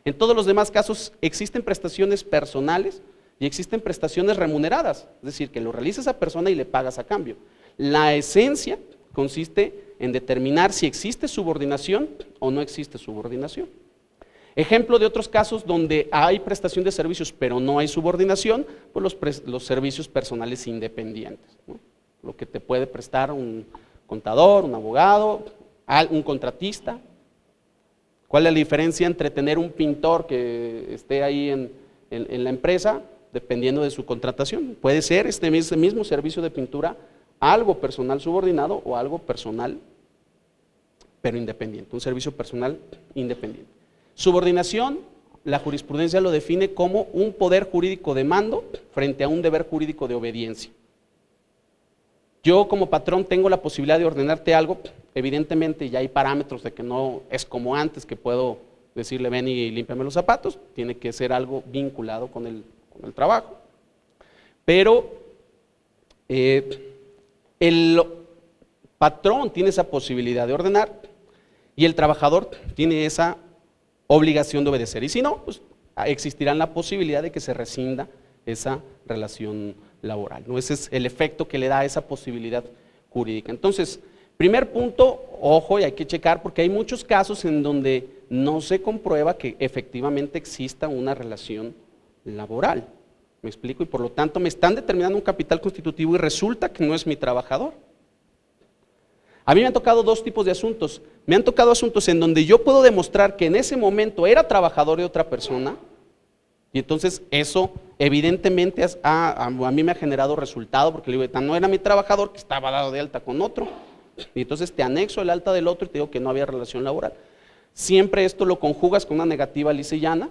en todos los demás casos existen prestaciones personales y existen prestaciones remuneradas, es decir, que lo realiza esa persona y le pagas a cambio. La esencia consiste en determinar si existe subordinación o no existe subordinación. Ejemplo de otros casos donde hay prestación de servicios pero no hay subordinación, pues los servicios personales independientes, ¿no? Lo que te puede prestar un contador, un abogado, un contratista, ¿Cuál es la diferencia entre tener un pintor que esté ahí en la empresa, dependiendo de su contratación? Puede ser este mismo servicio de pintura algo personal subordinado o algo personal pero independiente, un servicio personal independiente. Subordinación, la jurisprudencia lo define como un poder jurídico de mando frente a un deber jurídico de obediencia. Yo como patrón tengo la posibilidad de ordenarte algo, evidentemente ya hay parámetros de que no es como antes, que puedo decirle ven y límpiame los zapatos, tiene que ser algo vinculado con el trabajo. Pero el patrón tiene esa posibilidad de ordenar y el trabajador tiene esa obligación de obedecer. Y si no, pues existirá la posibilidad de que se rescinda esa relación laboral, ¿no? Ese es el efecto que le da esa posibilidad jurídica. Entonces, primer punto, ojo, y hay que checar porque hay muchos casos en donde no se comprueba que efectivamente exista una relación laboral. ¿Me explico? Y por lo tanto me están determinando un capital constitutivo y resulta que no es mi trabajador. A mí me han tocado dos tipos de asuntos. Me han tocado asuntos en donde yo puedo demostrar que en ese momento era trabajador de otra persona y entonces eso evidentemente a mí me ha generado resultado porque le digo, no era mi trabajador que estaba dado de alta con otro y entonces te anexo el alta del otro y te digo que no había relación laboral. Siempre esto lo conjugas con una negativa lisa y llana,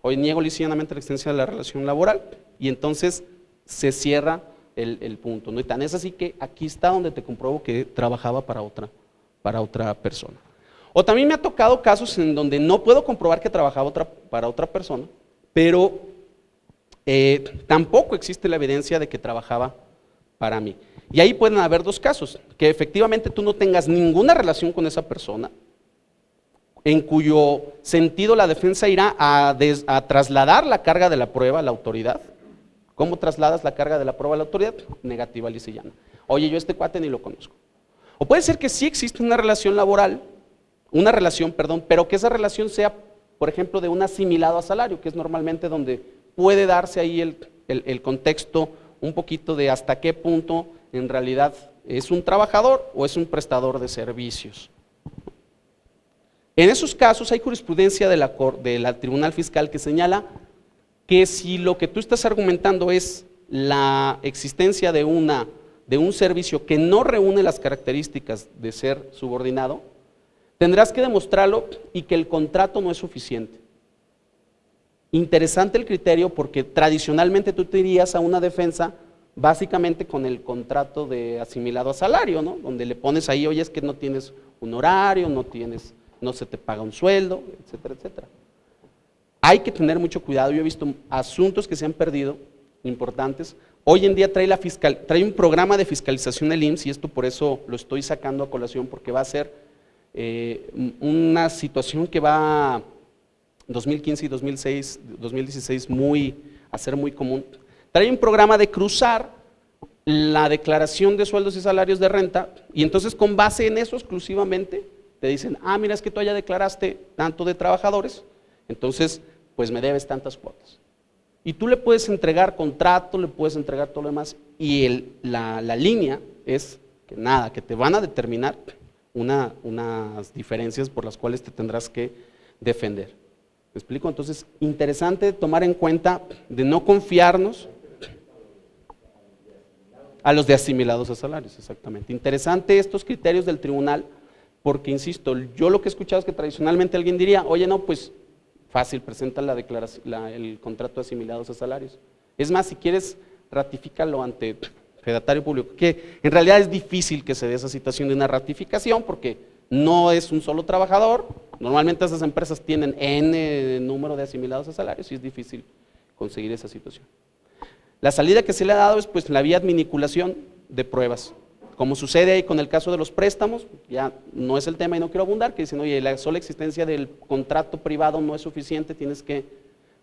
hoy niego lisa y llanamente la existencia de la relación laboral y entonces se cierra el punto, ¿no? Y tan es así que aquí está donde te compruebo que trabajaba para otra persona. O también me ha tocado casos en donde no puedo comprobar que trabajaba para otra persona, pero tampoco existe la evidencia de que trabajaba para mí. Y ahí pueden haber dos casos, que efectivamente tú no tengas ninguna relación con esa persona, en cuyo sentido la defensa irá a trasladar la carga de la prueba a la autoridad. ¿Cómo trasladas la carga de la prueba a la autoridad? Negativa lisa y llana. Oye, yo a este cuate ni lo conozco. O puede ser que sí existe una relación laboral, pero que esa relación sea, por ejemplo, de un asimilado a salario, que es normalmente donde puede darse ahí el contexto un poquito de hasta qué punto en realidad es un trabajador o es un prestador de servicios. En esos casos hay jurisprudencia de la Tribunal Fiscal que señala que si lo que tú estás argumentando es la existencia de un servicio que no reúne las características de ser subordinado, tendrás que demostrarlo y que el contrato no es suficiente. Interesante el criterio porque tradicionalmente tú te irías a una defensa básicamente con el contrato de asimilado a salario, ¿no? Donde le pones ahí, oye, es que no tienes un horario, no se te paga un sueldo, etcétera, etcétera. Hay que tener mucho cuidado, yo he visto asuntos que se han perdido, importantes. Hoy en día trae un programa de fiscalización el IMSS y esto por eso lo estoy sacando a colación porque va a ser una situación que va 2015 y 2016 a ser muy común. Trae un programa de cruzar la declaración de sueldos y salarios de renta y entonces con base en eso exclusivamente te dicen, mira, es que tú ya declaraste tanto de trabajadores, entonces pues me debes tantas cuotas. Y tú le puedes entregar contrato, le puedes entregar todo lo demás y la línea es que nada, que te van a determinar unas diferencias por las cuales te tendrás que defender. ¿Me explico? Entonces, interesante tomar en cuenta de no confiarnos a los de asimilados a salarios, exactamente. Interesante estos criterios del tribunal porque, insisto, yo lo que he escuchado es que tradicionalmente alguien diría, oye, no, pues fácil, presenta el contrato de asimilados a salarios. Es más, si quieres, ratifícalo ante fedatario público, que en realidad es difícil que se dé esa situación de una ratificación porque no es un solo trabajador, normalmente esas empresas tienen N número de asimilados a salarios y es difícil conseguir esa situación. La salida que se le ha dado es pues la vía adminiculación de pruebas. Como sucede ahí con el caso de los préstamos, ya no es el tema y no quiero abundar, que dicen, oye, la sola existencia del contrato privado no es suficiente, tienes que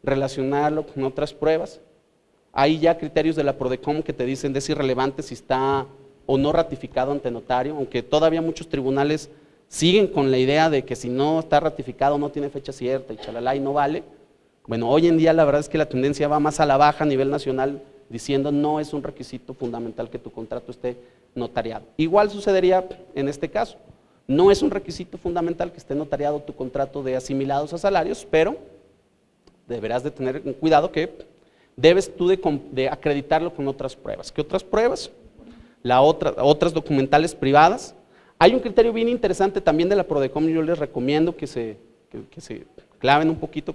relacionarlo con otras pruebas. Hay ya criterios de la Prodecom que te dicen es irrelevante si está o no ratificado ante notario, aunque todavía muchos tribunales siguen con la idea de que si no está ratificado no tiene fecha cierta y chalala y no vale. Bueno, hoy en día la verdad es que la tendencia va más a la baja a nivel nacional, diciendo no es un requisito fundamental que tu contrato esté notariado. Igual sucedería en este caso. No es un requisito fundamental que esté notariado tu contrato de asimilados a salarios, pero deberás de tener cuidado que debes tú de acreditarlo con otras pruebas. ¿Qué otras pruebas? Otras documentales privadas. Hay un criterio bien interesante también de la Prodecom, yo les recomiendo que se claven un poquito,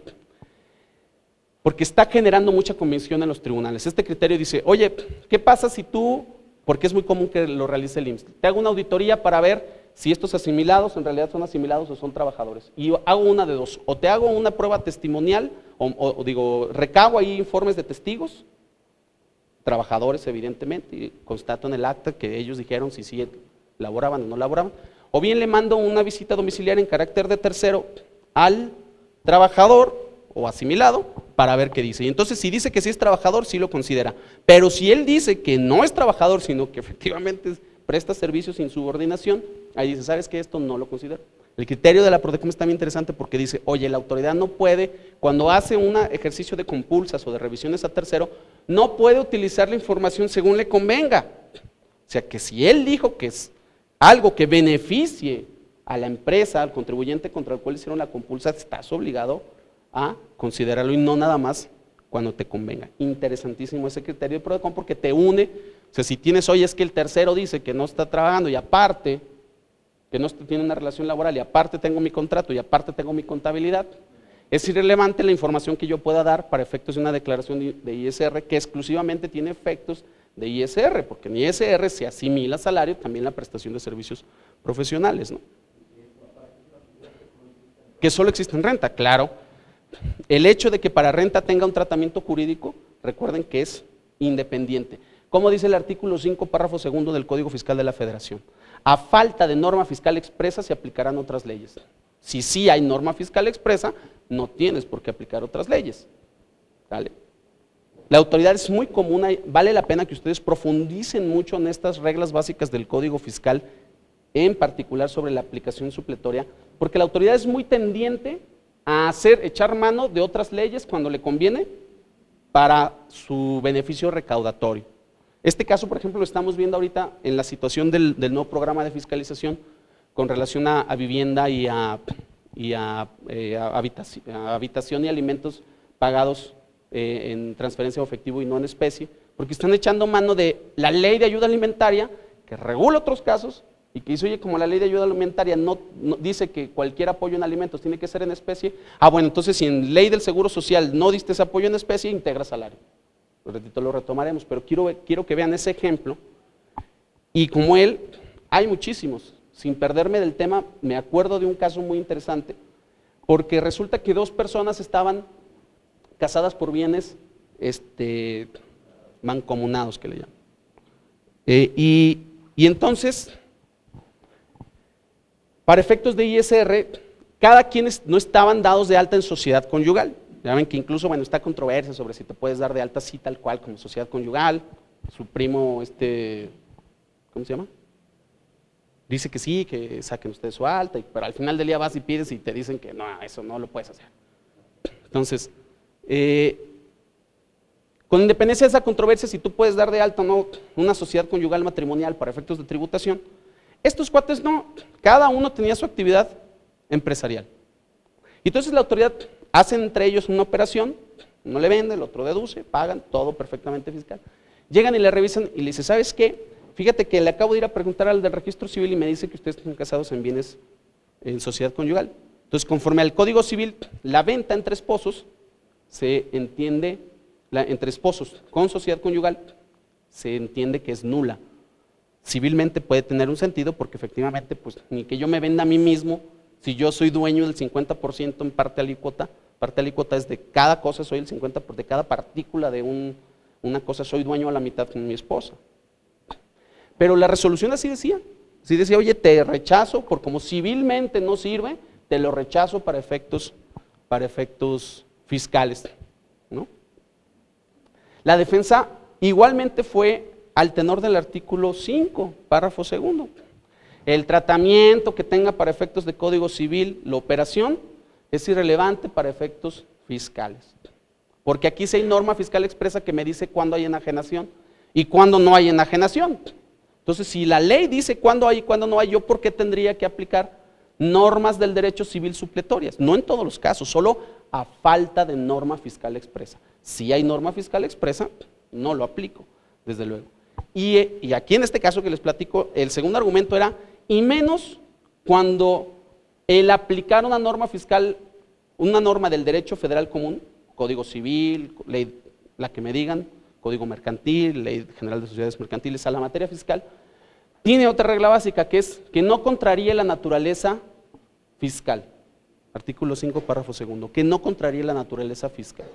porque está generando mucha convicción en los tribunales. Este criterio dice, oye, ¿qué pasa si tú, porque es muy común que lo realice el IMSS, te hago una auditoría para ver si estos asimilados en realidad son asimilados o son trabajadores? Y hago una de dos, o te hago una prueba testimonial, o recago ahí informes de testigos, trabajadores evidentemente, y constato en el acta que ellos dijeron si sí laboraban o no laboraban, o bien le mando una visita domiciliaria en carácter de tercero al trabajador o asimilado para ver qué dice. Y entonces si dice que sí es trabajador, sí lo considera. Pero si él dice que no es trabajador, sino que efectivamente presta servicios sin subordinación, ahí dice, ¿sabes qué? Esto no lo considero. El criterio de la Prodecom está bien interesante porque dice, oye, la autoridad no puede, cuando hace un ejercicio de compulsas o de revisiones a tercero, no puede utilizar la información según le convenga. O sea, que si él dijo que es algo que beneficie a la empresa, al contribuyente contra el cual hicieron la compulsa, estás obligado a considerarlo y no nada más cuando te convenga. Interesantísimo ese criterio de Prodecom porque te une. O sea, si tienes, oye, es que el tercero dice que no está trabajando y aparte que no tiene una relación laboral y aparte tengo mi contrato y aparte tengo mi contabilidad, es irrelevante la información que yo pueda dar para efectos de una declaración de ISR que exclusivamente tiene efectos de ISR, porque en ISR se asimila salario también la prestación de servicios profesionales, ¿no? Que solo existe en renta, claro. El hecho de que para renta tenga un tratamiento jurídico, recuerden que es independiente. Como dice el artículo 5, párrafo segundo del Código Fiscal de la Federación, a falta de norma fiscal expresa se aplicarán otras leyes. Si sí hay norma fiscal expresa, no tienes por qué aplicar otras leyes. ¿Vale? La autoridad es muy común, vale la pena que ustedes profundicen mucho en estas reglas básicas del Código Fiscal, en particular sobre la aplicación supletoria, porque la autoridad es muy tendiente a echar mano de otras leyes cuando le conviene para su beneficio recaudatorio. Este caso, por ejemplo, lo estamos viendo ahorita en la situación del nuevo programa de fiscalización con relación a vivienda y a habitación y alimentos pagados en transferencia de efectivo y no en especie, porque están echando mano de la ley de ayuda alimentaria que regula otros casos y que dice, oye, como la ley de ayuda alimentaria no dice que cualquier apoyo en alimentos tiene que ser en especie, bueno, entonces si en ley del Seguro Social no diste ese apoyo en especie, integra salario. Un ratito lo retomaremos, pero quiero que vean ese ejemplo, y como él, hay muchísimos. Sin perderme del tema, me acuerdo de un caso muy interesante, porque resulta que dos personas estaban casadas por bienes mancomunados, que le llaman. Y entonces, para efectos de ISR, cada quien no estaban dados de alta en sociedad conyugal. Ya ven que incluso, bueno, está controversia sobre si te puedes dar de alta así tal cual como sociedad conyugal. Su primo, ¿cómo se llama? Dice que sí, que saquen ustedes su alta, pero al final del día vas y pides y te dicen que no, eso no lo puedes hacer. Entonces, con independencia de esa controversia, si tú puedes dar de alta o no una sociedad conyugal matrimonial para efectos de tributación, estos cuates no, cada uno tenía su actividad empresarial. Entonces la autoridad hace entre ellos una operación, uno le vende, el otro deduce, pagan, todo perfectamente fiscal. Llegan y le revisan y le dicen, ¿sabes qué? Fíjate que le acabo de ir a preguntar al del registro civil y me dice que ustedes están casados en bienes en sociedad conyugal. Entonces, conforme al Código Civil, la venta entre esposos se entiende, entre esposos con sociedad conyugal, se entiende que es nula. Civilmente puede tener un sentido porque efectivamente, pues ni que yo me venda a mí mismo, si yo soy dueño del 50% en parte alícuota es de cada cosa, soy el 50%, de cada partícula de una cosa, soy dueño a la mitad con mi esposa. Pero la resolución así decía, oye, te rechazo, por como civilmente no sirve, te lo rechazo para efectos fiscales, ¿no? La defensa igualmente fue al tenor del artículo 5, párrafo segundo. El tratamiento que tenga para efectos de Código Civil la operación es irrelevante para efectos fiscales. Porque aquí sí hay norma fiscal expresa que me dice cuándo hay enajenación y cuándo no hay enajenación. Entonces, si la ley dice cuándo hay y cuándo no hay, ¿yo por qué tendría que aplicar normas del derecho civil supletorias? No en todos los casos, solo a falta de norma fiscal expresa. Si hay norma fiscal expresa, no lo aplico, desde luego. Y aquí en este caso que les platico, el segundo argumento era, y menos cuando el aplicar una norma fiscal, una norma del derecho federal común, Código Civil, ley, la que me digan, Código Mercantil, Ley General de Sociedades Mercantiles, a la materia fiscal, tiene otra regla básica que es que no contraríe la naturaleza fiscal. Artículo 5, párrafo segundo, que no contraríe la naturaleza fiscal.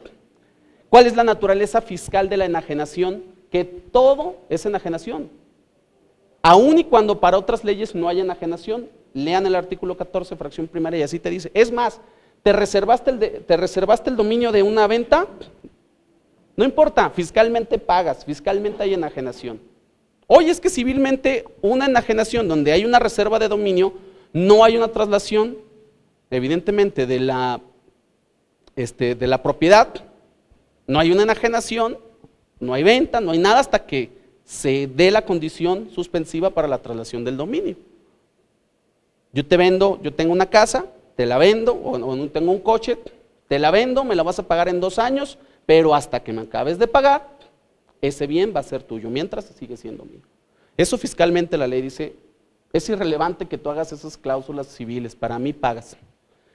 ¿Cuál es la naturaleza fiscal de la enajenación? Que todo es enajenación. Aun y cuando para otras leyes no hay enajenación, lean el artículo 14, fracción primera, y así te dice. Es más, te reservaste el dominio de una venta, no importa, fiscalmente pagas, fiscalmente hay enajenación. Hoy es que civilmente una enajenación donde hay una reserva de dominio, no hay una traslación, evidentemente, de la propiedad, no hay una enajenación, no hay venta, no hay nada hasta que se dé la condición suspensiva para la traslación del dominio. Yo te vendo, yo tengo una casa, te la vendo, o tengo un coche, te la vendo, me la vas a pagar en 2 años, pero hasta que me acabes de pagar, ese bien va a ser tuyo, mientras sigue siendo mío. Eso fiscalmente la ley dice, es irrelevante que tú hagas esas cláusulas civiles, para mí pagas.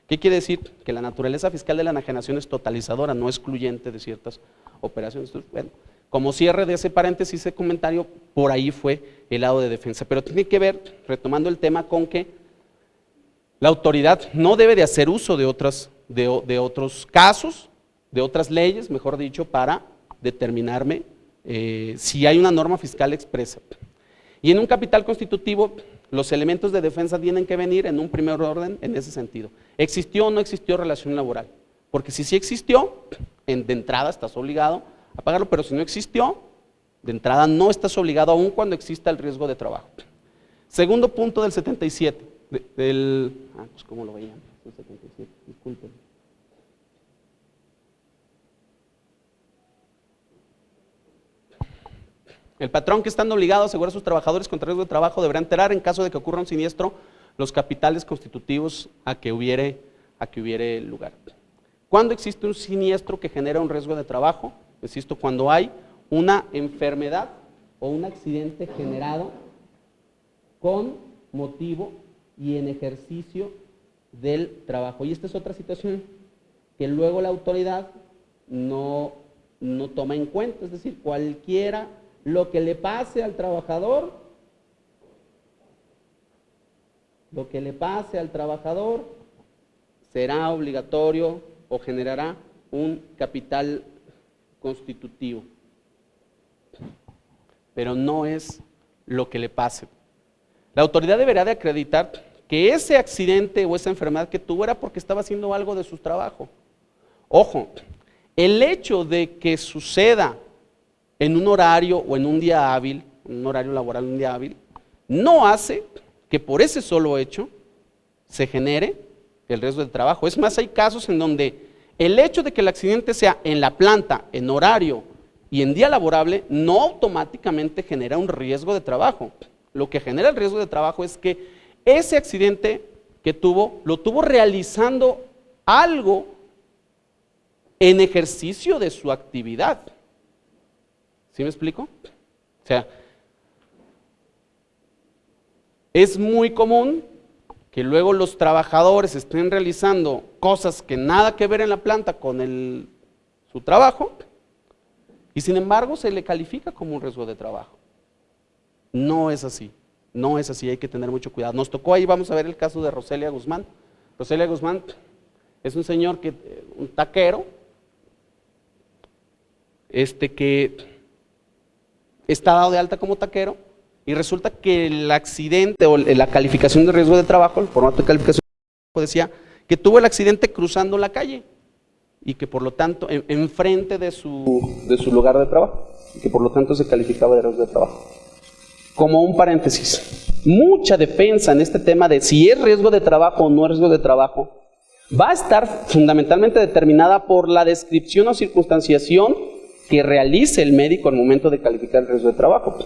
¿Qué quiere decir? Que la naturaleza fiscal de la enajenación es totalizadora, no excluyente de ciertas operaciones. Entonces, bueno, como cierre de ese paréntesis, ese comentario, por ahí fue el lado de defensa. Pero tiene que ver, retomando el tema, con que la autoridad no debe de hacer uso de otros casos, de otras leyes, mejor dicho, para determinarme si hay una norma fiscal expresa. Y en un capital constitutivo, los elementos de defensa tienen que venir en un primer orden en ese sentido. ¿Existió o no existió relación laboral? Porque si sí existió, de entrada estás obligado a pagarlo, pero si no existió, de entrada no estás obligado aun cuando exista el riesgo de trabajo. Segundo punto del 77, pues ¿cómo lo veían? El 77, disculpen. El patrón, que estando obligado a asegurar a sus trabajadores contra riesgo de trabajo, deberá enterar en caso de que ocurra un siniestro los capitales constitutivos a que hubiere lugar. ¿Cuándo existe un siniestro que genera un riesgo de trabajo? Insisto, cuando hay una enfermedad o un accidente generado con motivo y en ejercicio del trabajo. Y esta es otra situación que luego la autoridad no toma en cuenta, es decir, cualquiera lo que le pase al trabajador, será obligatorio o generará un capital constitutivo. Pero no es lo que le pase. La autoridad deberá de acreditar que ese accidente o esa enfermedad que tuvo era porque estaba haciendo algo de su trabajo. Ojo, el hecho de que suceda en un horario o en un día hábil, un horario laboral, un día hábil, no hace que por ese solo hecho se genere el riesgo de trabajo. Es más, hay casos en donde el hecho de que el accidente sea en la planta, en horario y en día laborable, no automáticamente genera un riesgo de trabajo. Lo que genera el riesgo de trabajo es que ese accidente que tuvo, lo tuvo realizando algo en ejercicio de su actividad. ¿Sí me explico? O sea, es muy común que luego los trabajadores estén realizando cosas que nada que ver en la planta con su trabajo y sin embargo se le califica como un riesgo de trabajo. No es así, no es así, hay que tener mucho cuidado. Nos tocó ahí, vamos a ver el caso de Roselia Guzmán. Roselia Guzmán es un señor un taquero, que está dado de alta como taquero y resulta que el accidente o la calificación de riesgo de trabajo, el formato de calificación decía que tuvo el accidente cruzando la calle y que por lo tanto enfrente de su lugar de trabajo y que por lo tanto se calificaba de riesgo de trabajo. Como un paréntesis, mucha defensa en este tema de si es riesgo de trabajo o no es riesgo de trabajo va a estar fundamentalmente determinada por la descripción o circunstanciación que realice el médico al momento de calificar el riesgo de trabajo.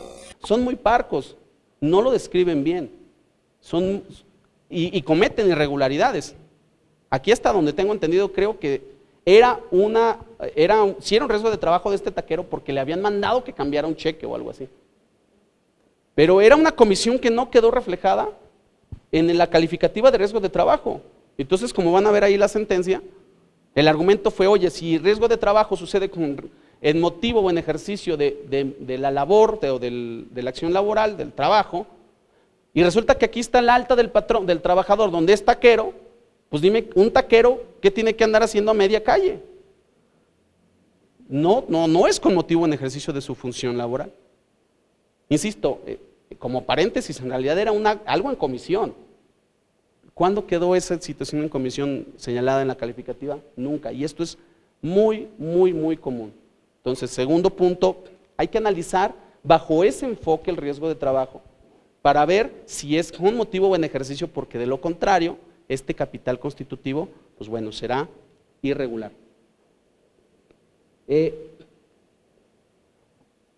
Son muy parcos no lo describen bien. Y cometen irregularidades. Aquí hasta donde tengo entendido, creo que sí era un riesgo de trabajo de este taquero porque le habían mandado que cambiara un cheque o algo así. Pero era una comisión que no quedó reflejada en la calificativa de riesgo de trabajo. Entonces, como van a ver ahí la sentencia, el argumento fue, oye, si riesgo de trabajo sucede en motivo o en ejercicio de la labor o de la acción laboral, del trabajo, y resulta que aquí está el alta del patrón, del trabajador, donde es taquero, pues dime, un taquero, ¿qué tiene que andar haciendo a media calle? No es con motivo en ejercicio de su función laboral. Insisto, como paréntesis, en realidad era algo en comisión. ¿Cuándo quedó esa situación en comisión señalada en la calificativa? Nunca, y esto es muy, muy, muy común. Entonces, segundo punto, hay que analizar bajo ese enfoque el riesgo de trabajo para ver si es un motivo o en ejercicio, porque de lo contrario, este capital constitutivo, pues bueno, será irregular.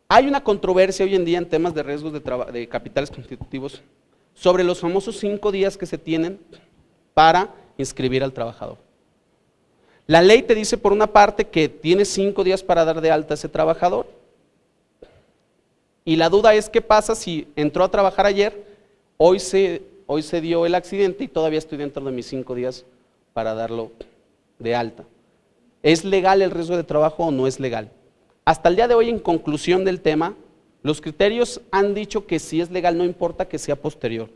Hay una controversia hoy en día en temas de riesgos de capitales constitutivos sobre los famosos 5 días que se tienen para inscribir al trabajador. La ley te dice por una parte que tienes 5 días para dar de alta a ese trabajador, y la duda es qué pasa si entró a trabajar ayer, hoy se dio el accidente y todavía estoy dentro de mis 5 días para darlo de alta. ¿Es legal el riesgo de trabajo o no es legal? Hasta el día de hoy, en conclusión del tema, los criterios han dicho que si es legal no importa que sea posterior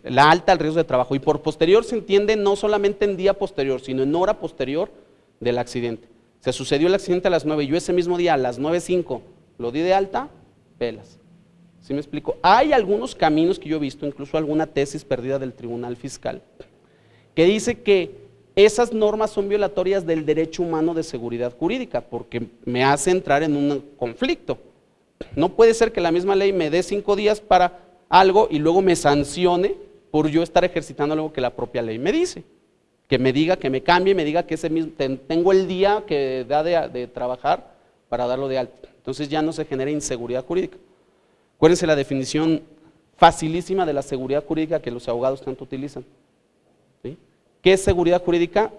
la alta al riesgo de trabajo, y por posterior se entiende no solamente en día posterior, sino en hora posterior del accidente. Se sucedió el accidente a las 9 y yo ese mismo día a las 9:05 lo di de alta, pelas. ¿Sí me explico? Hay algunos caminos que yo he visto, incluso alguna tesis perdida del Tribunal Fiscal, que dice que esas normas son violatorias del derecho humano de seguridad jurídica, porque me hace entrar en un conflicto. No puede ser que la misma ley me dé 5 días para algo y luego me sancione por yo estar ejercitando algo que la propia ley me dice. Que me diga, que me cambie, me diga que ese mismo, tengo el día que da de trabajar para darlo de alta. Entonces ya no se genera inseguridad jurídica. Acuérdense la definición facilísima de la seguridad jurídica que los abogados tanto utilizan. ¿Sí? ¿Qué es seguridad jurídica?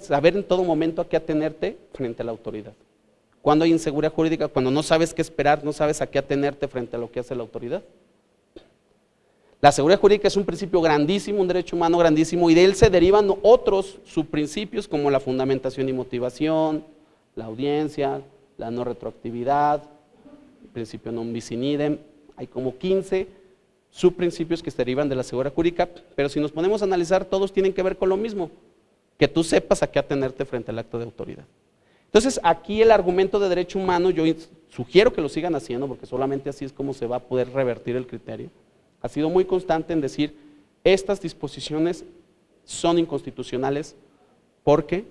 Saber en todo momento a qué atenerte frente a la autoridad. ¿Cuándo hay inseguridad jurídica? Cuando no sabes qué esperar, no sabes a qué atenerte frente a lo que hace la autoridad. La seguridad jurídica es un principio grandísimo, un derecho humano grandísimo, y de él se derivan otros subprincipios como la fundamentación y motivación, la audiencia, la no retroactividad, el principio non bis in idem. Hay como 15 subprincipios que se derivan de la seguridad jurídica, pero si nos ponemos a analizar, todos tienen que ver con lo mismo, que tú sepas a qué atenerte frente al acto de autoridad. Entonces, aquí el argumento de derecho humano, yo sugiero que lo sigan haciendo, porque solamente así es como se va a poder revertir el criterio. Ha sido muy constante en decir, estas disposiciones son inconstitucionales porque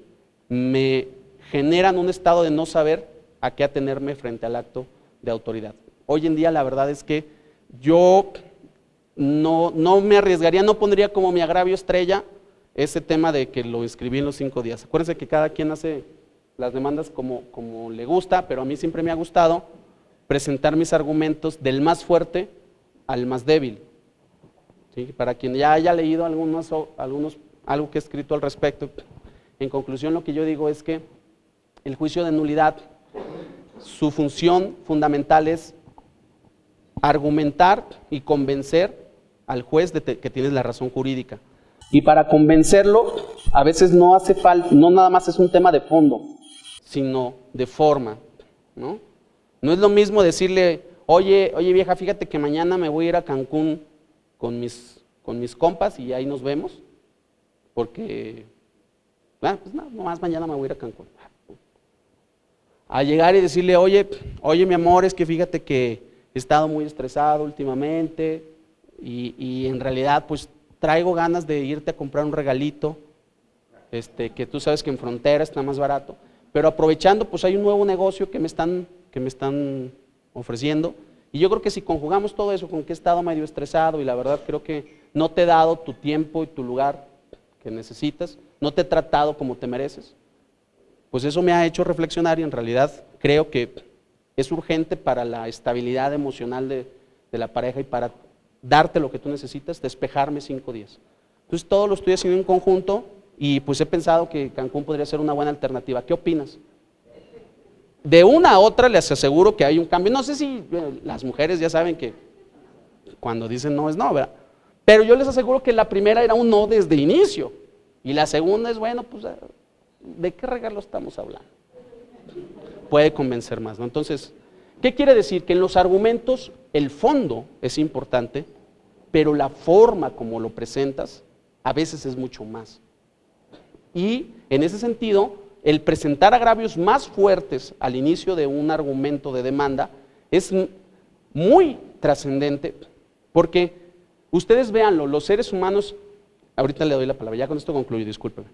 me generan un estado de no saber a qué atenerme frente al acto de autoridad. Hoy en día la verdad es que yo no me arriesgaría, no pondría como mi agravio estrella ese tema de que lo inscribí en los 5 días. Acuérdense que cada quien hace las demandas como le gusta, pero a mí siempre me ha gustado presentar mis argumentos del más fuerte al más débil. ¿Sí? Para quien ya haya leído algo que he escrito al respecto, en conclusión lo que yo digo es que el juicio de nulidad, su función fundamental es argumentar y convencer al juez de que tienes la razón jurídica. Y para convencerlo, a veces no hace falta, no nada más es un tema de fondo, sino de forma, ¿no? No es lo mismo decirle, oye vieja, fíjate que mañana me voy a ir a Cancún con mis compas y ahí nos vemos, porque, pues no, nomás mañana me voy a ir a Cancún. A llegar y decirle, oye mi amor, es que fíjate que he estado muy estresado últimamente y en realidad pues traigo ganas de irte a comprar un regalito, que tú sabes que en Frontera está más barato, pero aprovechando pues hay un nuevo negocio que me están ofreciendo, y yo creo que si conjugamos todo eso con que he estado medio estresado y la verdad creo que no te he dado tu tiempo y tu lugar que necesitas, no te he tratado como te mereces, pues eso me ha hecho reflexionar y en realidad creo que es urgente para la estabilidad emocional de la pareja y para darte lo que tú necesitas, despejarme 5 días. Entonces todo lo estoy haciendo en conjunto y pues he pensado que Cancún podría ser una buena alternativa. ¿Qué opinas? De una a otra les aseguro que hay un cambio. No sé si las mujeres ya saben que cuando dicen no es no, ¿verdad? Pero yo les aseguro que la primera era un no desde inicio y la segunda es, bueno, pues ¿de qué regalo estamos hablando? Puede convencer más, ¿no? Entonces, ¿qué quiere decir? Que en los argumentos el fondo es importante, pero la forma como lo presentas a veces es mucho más. Y en ese sentido, el presentar agravios más fuertes al inicio de un argumento de demanda es muy trascendente, porque ustedes véanlo, los seres humanos, ahorita le doy la palabra, ya con esto concluyo, discúlpenme.